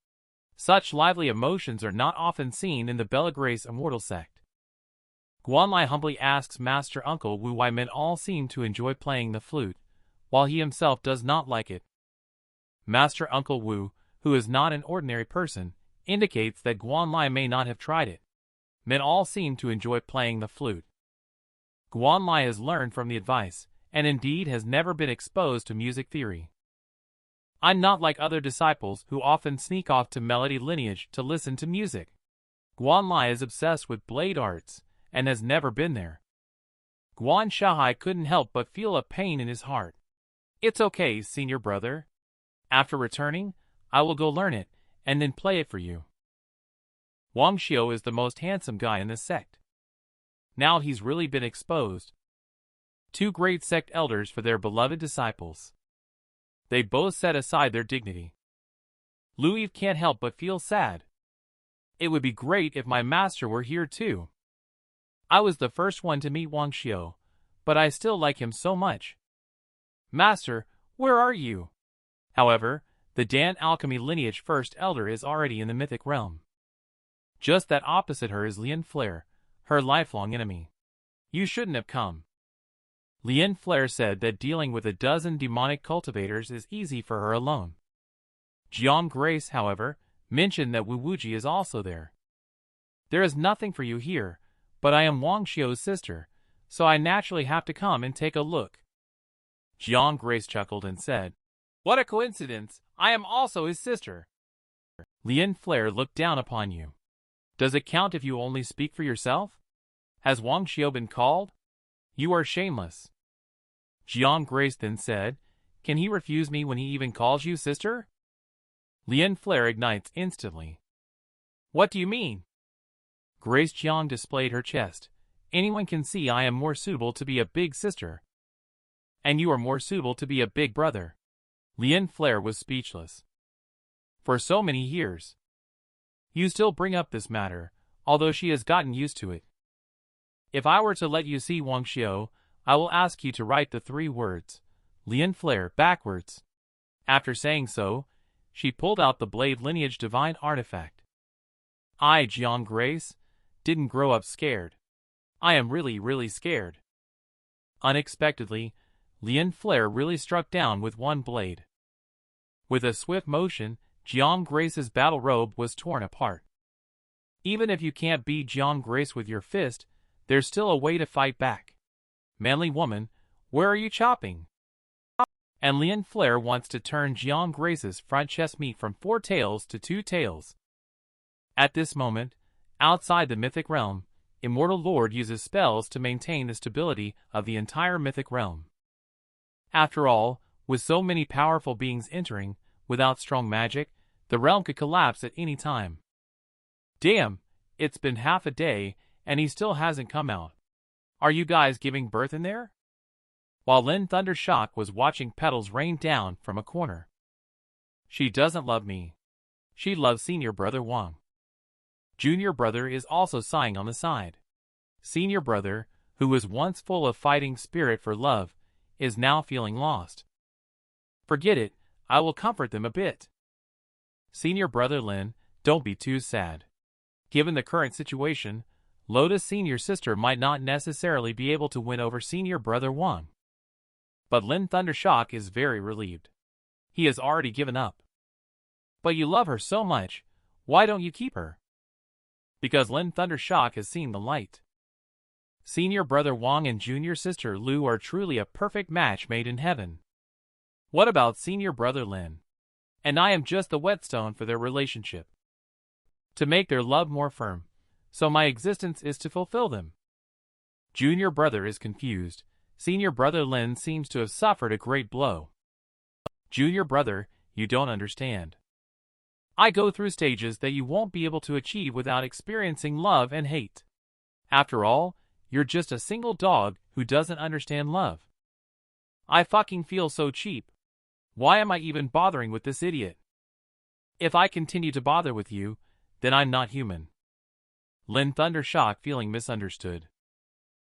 Such lively emotions are not often seen in the Belagrace immortal sect. Guanlai humbly asks Master Uncle Wu why men all seem to enjoy playing the flute, while he himself does not like it. Master Uncle Wu, who is not an ordinary person, indicates that Guanlai may not have tried it. Men all seem to enjoy playing the flute. Guanlai has learned from the advice, and indeed has never been exposed to music theory. I'm not like other disciples who often sneak off to melody lineage to listen to music. Guanlai is obsessed with blade arts, and has never been there. Guan Shahai couldn't help but feel a pain in his heart. It's okay, senior brother. After returning, I will go learn it, and then play it for you. Wang Xiu is the most handsome guy in this sect. Now he's really been exposed. Two great sect elders for their beloved disciples. They both set aside their dignity. Louis can't help but feel sad. It would be great if my master were here too. I was the first one to meet Wang Xiu, but I still like him so much. Master, where are you? However, the Dan alchemy lineage first elder is already in the mythic realm. Just that opposite her is Lian Flare, her lifelong enemy. You shouldn't have come. Lian Flare said that dealing with a dozen demonic cultivators is easy for her alone. Jiang Grace, however, mentioned that Wu Wuji is also there. There is nothing for you here, but I am Wang Xiu's sister, so I naturally have to come and take a look. Jiang Grace chuckled and said, What a coincidence, I am also his sister. Lian Flare looked down upon you. Does it count if you only speak for yourself? Has Wang Xiu been called? You are shameless. Jiang Grace then said, Can he refuse me when he even calls you sister? Lian Flare ignites instantly. What do you mean? Grace Jiang displayed her chest. Anyone can see I am more suitable to be a big sister. And you are more suitable to be a big brother. Lian Flare was speechless. For so many years. You still bring up this matter, although she has gotten used to it. If I were to let you see Wang Xiu, I will ask you to write the 3 words, Lian Flare, backwards. After saying so, she pulled out the blade lineage divine artifact. I, Jiang Grace, didn't grow up scared. I am really scared. Unexpectedly, Lian Flare really struck down with one blade. With a swift motion, Jiang Grace's battle robe was torn apart. Even if you can't beat Jiang Grace with your fist, there's still a way to fight back. Manly woman, where are you chopping? And Lian Flare wants to turn Jiang Grace's front chest meat from 4 tails to 2 tails. At this moment, outside the mythic realm, Immortal Lord uses spells to maintain the stability of the entire mythic realm. After all, with so many powerful beings entering, without strong magic, the realm could collapse at any time. Damn, it's been half a day, and he still hasn't come out. Are you guys giving birth in there? While Lin Thundershock was watching petals rain down from a corner. She doesn't love me. She loves senior brother Wang. Junior brother is also sighing on the side. Senior brother, who was once full of fighting spirit for love, is now feeling lost. Forget it, I will comfort them a bit. Senior brother Lin, don't be too sad. Given the current situation, Lotus senior sister might not necessarily be able to win over senior brother Wang. But Lin Thundershock is very relieved. He has already given up. But you love her so much, why don't you keep her? Because Lin Thundershock has seen the light. Senior brother Wang and junior sister Lu are truly a perfect match made in heaven. What about senior brother Lin? And I am just the whetstone for their relationship. To make their love more firm, so my existence is to fulfill them. Junior brother is confused. Senior brother Lin seems to have suffered a great blow. Junior brother, you don't understand. I go through stages that you won't be able to achieve without experiencing love and hate. After all, you're just a single dog who doesn't understand love. I fucking feel so cheap. Why am I even bothering with this idiot? If I continue to bother with you, then I'm not human. Lin thundered, shocked, feeling misunderstood.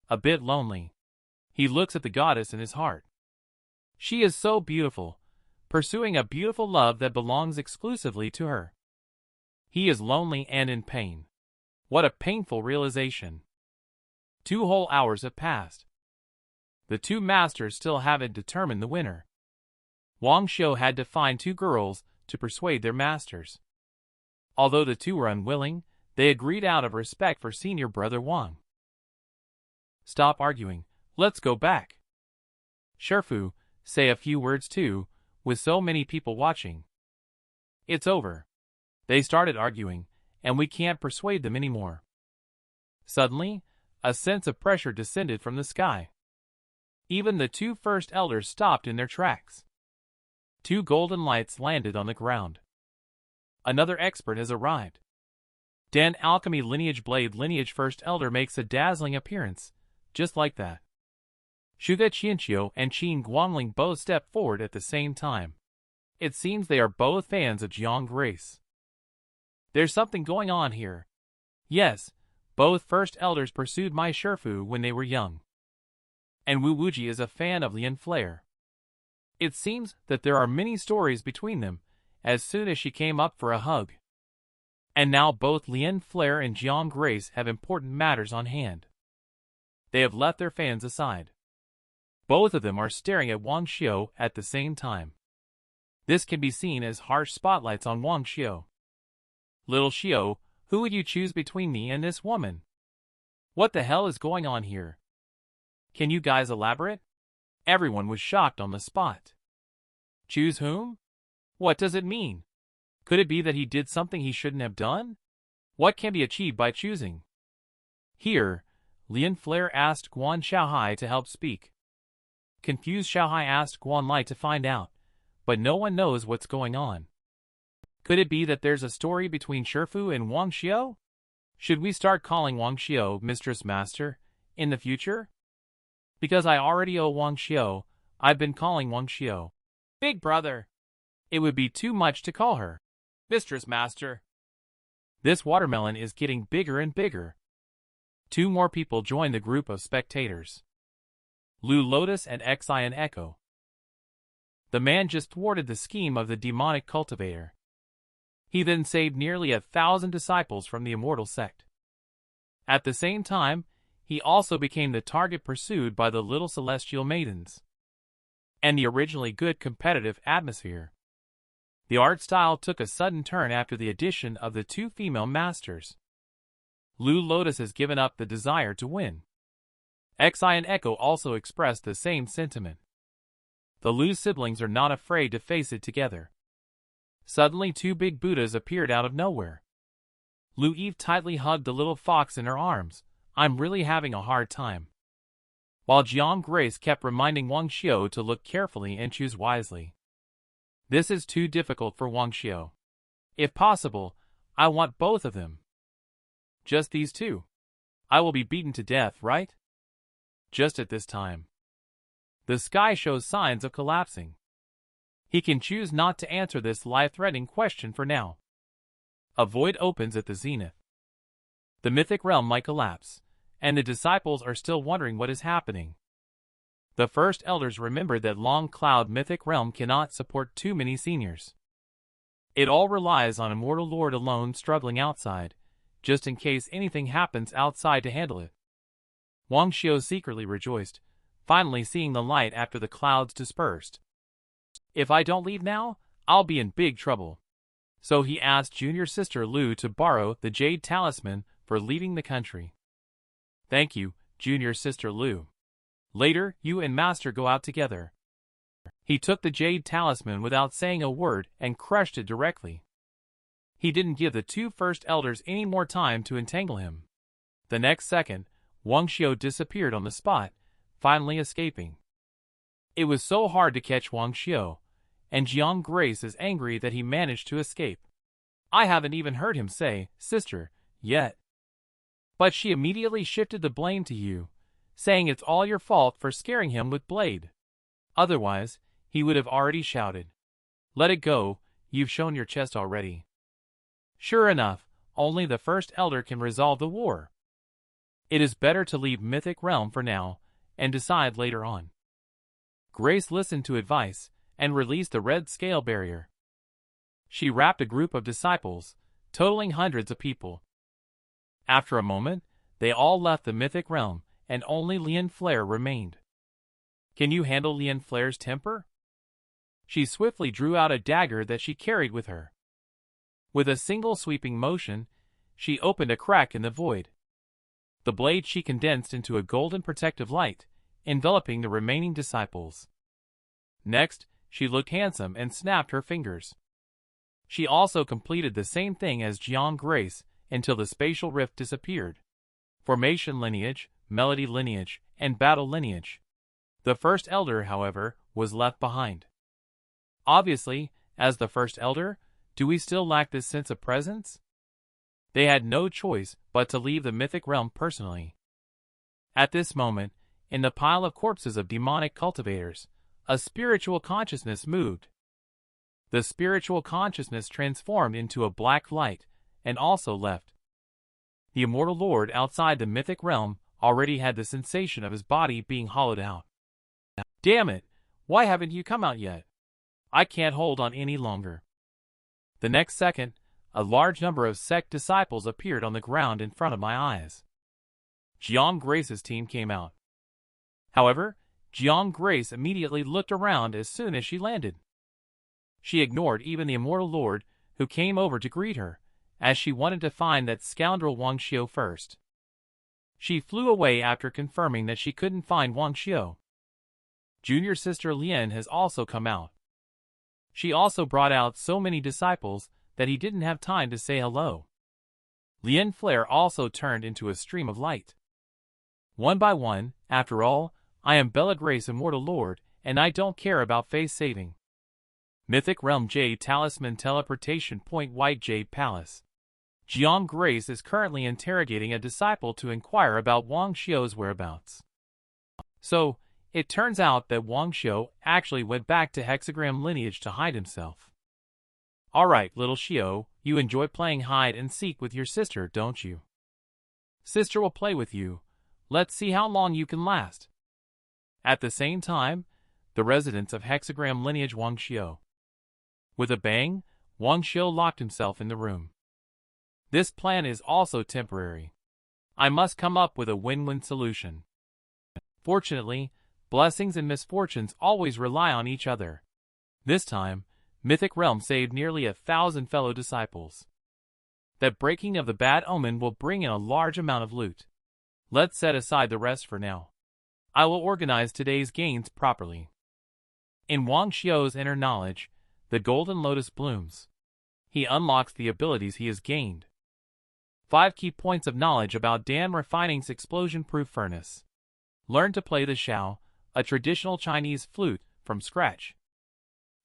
A bit lonely. He looks at the goddess in his heart. She is so beautiful, pursuing a beautiful love that belongs exclusively to her. He is lonely and in pain. What a painful realization. 2 whole hours have passed. The 2 masters still haven't determined the winner. Wang Xiu had to find 2 girls to persuade their masters. Although the 2 were unwilling, they agreed out of respect for senior brother Wang. Stop arguing, let's go back. Shifu, say a few words too, with so many people watching. It's over. They started arguing, and we can't persuade them anymore. Suddenly, a sense of pressure descended from the sky. Even the 2 first elders stopped in their tracks. 2 golden lights landed on the ground. Another expert has arrived. Dan Alchemy Lineage Blade Lineage First Elder makes a dazzling appearance, just like that. Shuge Qianxiu and Qin Guangling both step forward at the same time. It seems they are both fans of Jiang race. There's something going on here. Yes, both first elders pursued my Shifu when they were young. And Wu Wuji is a fan of Lian Flare. It seems that there are many stories between them, as soon as she came up for a hug. And now both Lian Flare and Jiang Grace have important matters on hand. They have left their fans aside. Both of them are staring at Wang Xiu at the same time. This can be seen as harsh spotlights on Wang Xiu. Little Xiu, who would you choose between me and this woman? What the hell is going on here? Can you guys elaborate? Everyone was shocked on the spot. Choose whom? What does it mean? Could it be that he did something he shouldn't have done? What can be achieved by choosing? Here, Lian Flare asked Guan Xiaohai to help speak. Confused Xiaohai asked Guan Lai to find out, but no one knows what's going on. Could it be that there's a story between Shifu and Wang Xiu? Should we start calling Wang Xiu Mistress Master in the future? Because I already owe Wang Xiu, I've been calling Wang Xiu Big Brother. It would be too much to call her Mistress Master. This watermelon is getting bigger and bigger. 2 more people join the group of spectators. Lu Lotus and Xian Echo. The man just thwarted the scheme of the demonic cultivator. He then saved nearly 1,000 disciples from the immortal sect. At the same time, he also became the target pursued by the little celestial maidens. And the originally good competitive atmosphere. The art style took a sudden turn after the addition of the 2 female masters. Lu Lotus has given up the desire to win. Xian Echo also expressed the same sentiment. The Lu siblings are not afraid to face it together. Suddenly 2 big Buddhas appeared out of nowhere. Lu Eve tightly hugged the little fox in her arms. I'm really having a hard time. While Jiang Grace kept reminding Wang Xiu to look carefully and choose wisely. This is too difficult for Wang Xiu. If possible, I want both of them. Just these 2. I will be beaten to death, right? Just at this time. The sky shows signs of collapsing. He can choose not to answer this life-threatening question for now. A void opens at the zenith. The mythic realm might collapse, and the disciples are still wondering what is happening. The first elders remembered that Long Cloud mythic realm cannot support too many seniors. It all relies on Immortal Lord alone struggling outside, just in case anything happens outside to handle it. Wang Xiu secretly rejoiced, finally seeing the light after the clouds dispersed. If I don't leave now, I'll be in big trouble. So he asked junior sister Lu to borrow the jade talisman for leaving the country. Thank you, junior sister Lu. Later, you and master go out together. He took the jade talisman without saying a word and crushed it directly. He didn't give the 2 first elders any more time to entangle him. The next second, Wang Xiu disappeared on the spot, finally escaping. It was so hard to catch Wang Xiu, and Jiang Grace is angry that he managed to escape. I haven't even heard him say, sister, yet. But she immediately shifted the blame to you, saying it's all your fault for scaring him with blade. Otherwise, he would have already shouted. Let it go, you've shown your chest already. Sure enough, only the first elder can resolve the war. It is better to leave mythic realm for now, and decide later on. Grace listened to advice, and released the red scale barrier. She wrapped a group of disciples, totaling hundreds of people. After a moment, they all left the mythic realm, and only Lian Flare remained. Can you handle Lian Flare's temper? She swiftly drew out a dagger that she carried with her. With a single sweeping motion, she opened a crack in the void. The blade she condensed into a golden protective light, enveloping the remaining disciples. Next, she looked handsome and snapped her fingers. She also completed the same thing as Jiang Grace until the spatial rift disappeared. Formation lineage, melody lineage, and battle lineage. The first elder, however, was left behind. Obviously, as the first elder, do we still lack this sense of presence? They had no choice but to leave the mythic realm personally. At this moment, in the pile of corpses of demonic cultivators, a spiritual consciousness moved. The spiritual consciousness transformed into a black light, and also left. The immortal lord outside the mythic realm already had the sensation of his body being hollowed out. Damn it, why haven't you come out yet? I can't hold on any longer. The next second, a large number of sect disciples appeared on the ground in front of my eyes. Jiang Grace's team came out. However, Jiang Grace immediately looked around as soon as she landed. She ignored even the immortal lord, who came over to greet her, as she wanted to find that scoundrel Wang Xiu first. She flew away after confirming that she couldn't find Wang Xiu. Junior sister Lian has also come out. She also brought out so many disciples that he didn't have time to say hello. Lian Flare also turned into a stream of light. One by one, after all, I am Bella Grace Immortal Lord, and I don't care about face saving. Mythic Realm Jade Talisman Teleportation Point White Jade Palace. Jiang Grace is currently interrogating a disciple to inquire about Wang Xiu's whereabouts. So, it turns out that Wang Xiu actually went back to hexagram lineage to hide himself. Alright, little Xiu, you enjoy playing hide and seek with your sister, don't you? Sister will play with you. Let's see how long you can last. At the same time, the residents of hexagram lineage Wang Xiu. With a bang, Wang Xiu locked himself in the room. This plan is also temporary. I must come up with a win-win solution. Fortunately, blessings and misfortunes always rely on each other. This time, Mythic Realm saved nearly 1,000 fellow disciples. That breaking of the bad omen will bring in a large amount of loot. Let's set aside the rest for now. I will organize today's gains properly. In Wang Xiu's inner knowledge, the golden lotus blooms. He unlocks the abilities he has gained. 5 key points of knowledge about Dan Refining's explosion-proof furnace. Learn to play the xiao, a traditional Chinese flute, from scratch.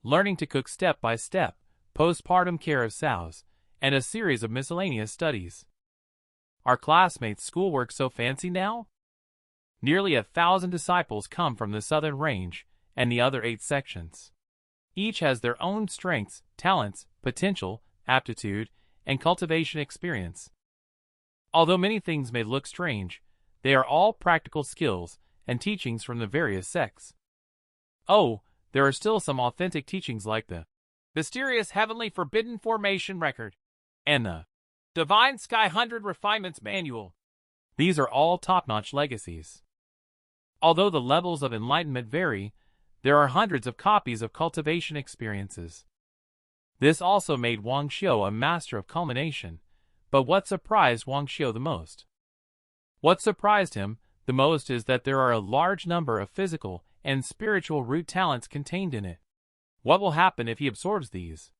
Learning to cook step by step, postpartum care of sows, and a series of miscellaneous studies. Are classmates' schoolwork so fancy now? Nearly 1,000 disciples come from the southern range, and the other 8 sections. Each has their own strengths, talents, potential, aptitude, and cultivation experience. Although many things may look strange, they are all practical skills and teachings from the various sects. Oh, there are still some authentic teachings like the Mysterious Heavenly Forbidden Formation Record and the Divine Sky 100 Refinements Manual. These are all top-notch legacies. Although the levels of enlightenment vary, there are hundreds of copies of cultivation experiences. This also made Wang Xiu a master of culmination, but what surprised Wang Xiu the most? What surprised him the most is that there are a large number of physical and spiritual root talents contained in it. What will happen if he absorbs these?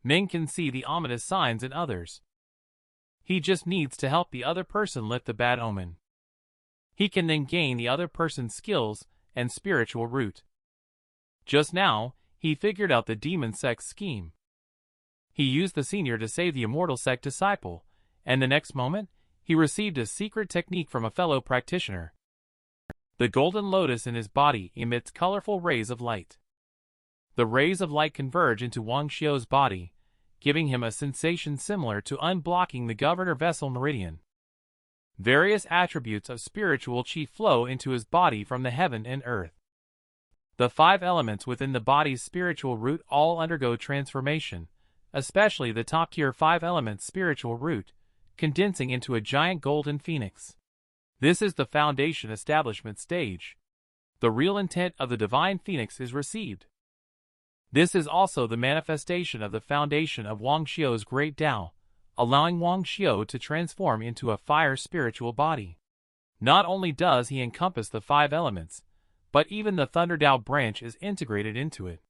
Ming can see the ominous signs in others. He just needs to help the other person lift the bad omen. He can then gain the other person's skills and spiritual root. Just now, he figured out the demon sex scheme. He used the senior to save the immortal sect disciple, and the next moment, he received a secret technique from a fellow practitioner. The golden lotus in his body emits colorful rays of light. The rays of light converge into Wang Xiu's body, giving him a sensation similar to unblocking the governor vessel meridian. Various attributes of spiritual qi flow into his body from the heaven and earth. The 5 elements within the body's spiritual root all undergo transformation, especially the top-tier 5 elements spiritual root, condensing into a giant golden phoenix. This is the foundation establishment stage. The real intent of the divine phoenix is received. This is also the manifestation of the foundation of Wang Xiu's great Tao, allowing Wang Xiu to transform into a fire spiritual body. Not only does he encompass the 5 elements, but even the Thunder Tao branch is integrated into it.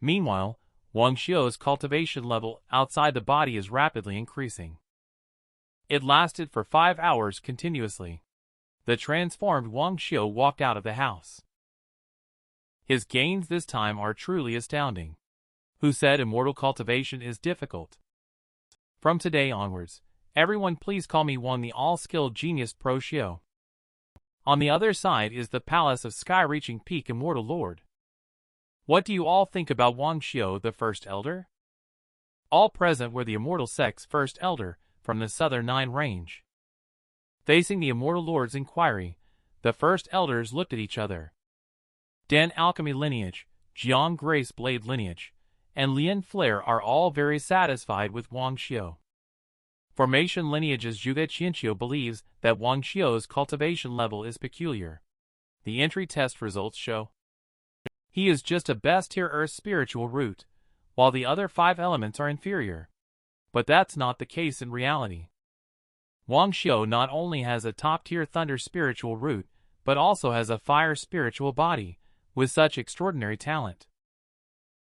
Meanwhile, Wang Xiu's cultivation level outside the body is rapidly increasing. It lasted for 5 hours continuously. The transformed Wang Xiu walked out of the house. His gains this time are truly astounding. Who said immortal cultivation is difficult? From today onwards, everyone please call me Wang the all-skilled genius Pro Xiu. On the other side is the palace of sky-reaching peak immortal lord. What do you all think about Wang Xiu the first elder? All present were the immortal sect's first elder from the southern 9 range. Facing the immortal lord's inquiry, the first elders looked at each other. Dan Alchemy lineage, Jiang Grace Blade lineage, and Lian Flare are all very satisfied with Wang Xiu. Formation lineage's Zhuge Qianqiu believes that Wang Xiu's cultivation level is peculiar. The entry test results show he is just a best-tier earth spiritual root, while the other 5 elements are inferior. But that's not the case in reality. Wang Xiu not only has a top-tier thunder spiritual root, but also has a fire spiritual body, with such extraordinary talent.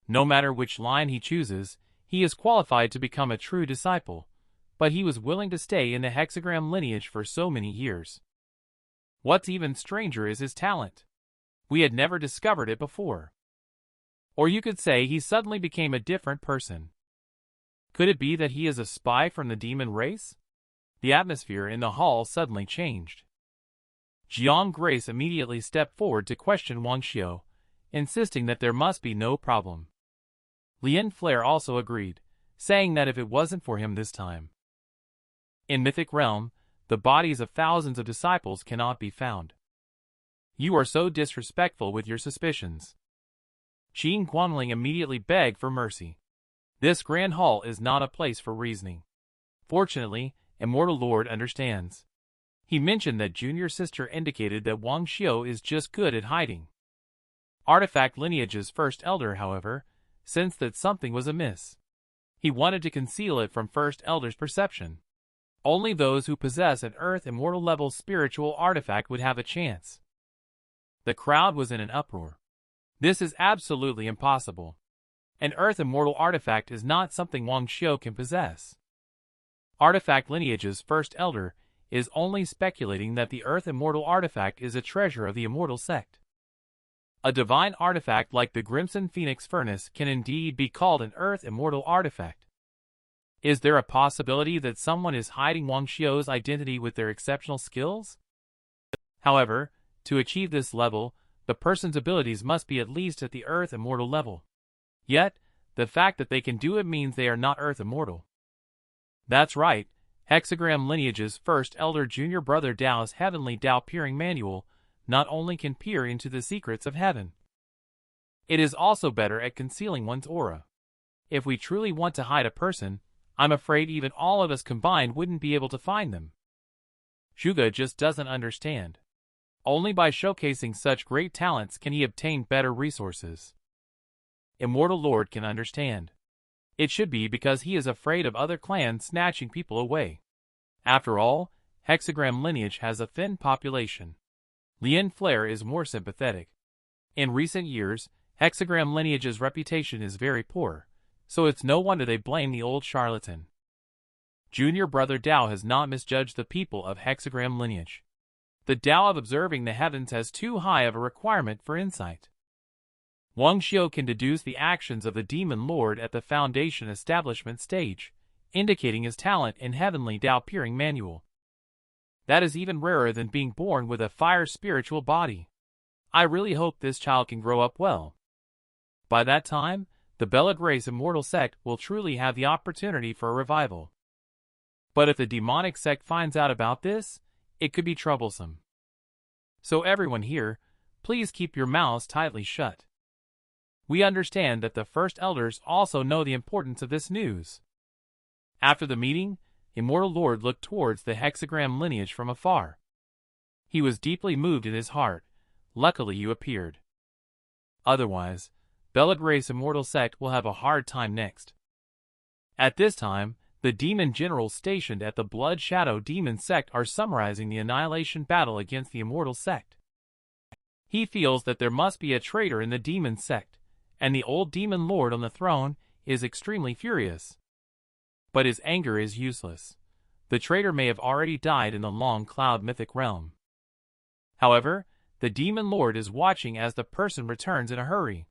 No matter which line he chooses, he is qualified to become a true disciple, but he was willing to stay in the hexagram lineage for so many years. What's even stranger is his talent. We had never discovered it before. Or you could say he suddenly became a different person. Could it be that he is a spy from the demon race? The atmosphere in the hall suddenly changed. Jiang Grace immediately stepped forward to question Wang Xiu, insisting that there must be no problem. Lian Flare also agreed, saying that if it wasn't for him this time. In Mythic Realm, the bodies of thousands of disciples cannot be found. You are so disrespectful with your suspicions. Qin Guanling immediately begged for mercy. This grand hall is not a place for reasoning. Fortunately, Immortal Lord understands. He mentioned that junior sister indicated that Wang Xiu is just good at hiding. Artifact lineage's first elder, however, sensed that something was amiss. He wanted to conceal it from first elder's perception. Only those who possess an earth immortal level spiritual artifact would have a chance. The crowd was in an uproar. This is absolutely impossible. An earth immortal artifact is not something Wang Xiu can possess. Artifact lineage's first elder is only speculating that the earth immortal artifact is a treasure of the immortal sect. A divine artifact like the Crimson Phoenix Furnace can indeed be called an earth immortal artifact. Is there a possibility that someone is hiding Wang Xiu's identity with their exceptional skills? However, to achieve this level, the person's abilities must be at least at the earth immortal level. Yet, the fact that they can do it means they are not earth immortal. That's right, Hexagram lineage's first elder junior brother Dao's heavenly Dao peering manual not only can peer into the secrets of heaven. It is also better at concealing one's aura. If we truly want to hide a person, I'm afraid even all of us combined wouldn't be able to find them. Zhuge just doesn't understand. Only by showcasing such great talents can he obtain better resources. Immortal Lord can understand. It should be because he is afraid of other clans snatching people away. After all, Hexagram lineage has a thin population. Lian Flare is more sympathetic. In recent years, Hexagram lineage's reputation is very poor, so it's no wonder they blame the old charlatan. Junior brother Dao has not misjudged the people of Hexagram lineage. The Dao of observing the heavens has too high of a requirement for insight. Wang Xiu can deduce the actions of the demon lord at the foundation establishment stage, indicating his talent in heavenly Tao-peering manual. That is even rarer than being born with a fire spiritual body. I really hope this child can grow up well. By that time, the Belid race immortal sect will truly have the opportunity for a revival. But if the demonic sect finds out about this, it could be troublesome. So everyone here, please keep your mouths tightly shut. We understand that the first elders also know the importance of this news. After the meeting, Immortal Lord looked towards the hexagram lineage from afar. He was deeply moved in his heart. Luckily you appeared. Otherwise, Belid race immortal sect will have a hard time next. At this time, the demon generals stationed at the Blood Shadow Demon sect are summarizing the annihilation battle against the immortal sect. He feels that there must be a traitor in the demon sect, and the old demon lord on the throne is extremely furious. But his anger is useless. The traitor may have already died in the long cloud mythic realm. However, the demon lord is watching as the person returns in a hurry.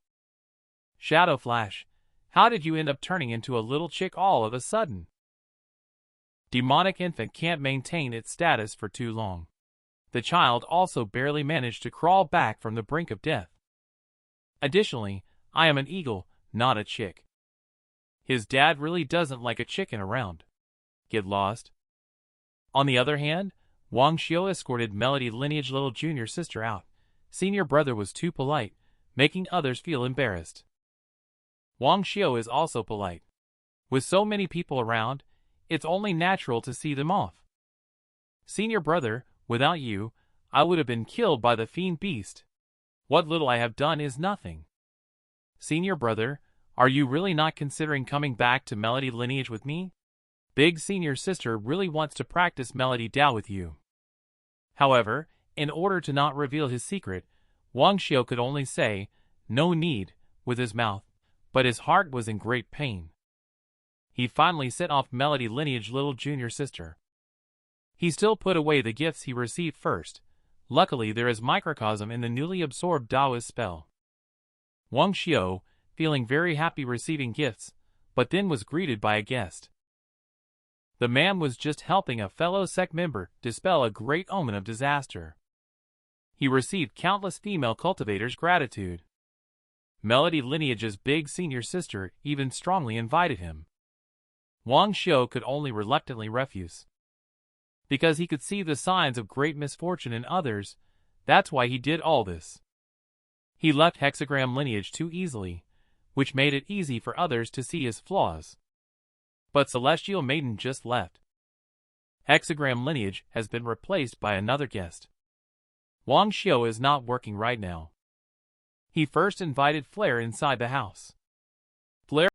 Shadow Flash, how did you end up turning into a little chick all of a sudden? Demonic infant can't maintain its status for too long. The child also barely managed to crawl back from the brink of death. Additionally, I am an eagle, not a chick. His dad really doesn't like a chicken around. Get lost. On the other hand, Wang Xiu escorted Melody lineage little junior sister out. Senior brother was too polite, making others feel embarrassed. Wang Xiu is also polite. With so many people around, it's only natural to see them off. Senior brother, without you, I would have been killed by the fiend beast. What little I have done is nothing. Senior brother, are you really not considering coming back to Melody lineage with me? Big senior sister really wants to practice Melody Dao with you. However, in order to not reveal his secret, Wang Xiu could only say, no need, with his mouth, but his heart was in great pain. He finally set off Melody lineage little junior sister. He still put away the gifts he received first. Luckily there is microcosm in the newly absorbed Taoist spell. Wang Xiu, feeling very happy receiving gifts, but then was greeted by a guest. The man was just helping a fellow sect member dispel a great omen of disaster. He received countless female cultivators' gratitude. Melody lineage's big senior sister even strongly invited him. Wang Xiu could only reluctantly refuse. Because he could see the signs of great misfortune in others, that's why he did all this. He left hexagram lineage too easily, which made it easy for others to see his flaws. But Celestial Maiden just left. Hexagram lineage has been replaced by another guest. Wang Xiu is not working right now. He first invited Flare inside the house. Flare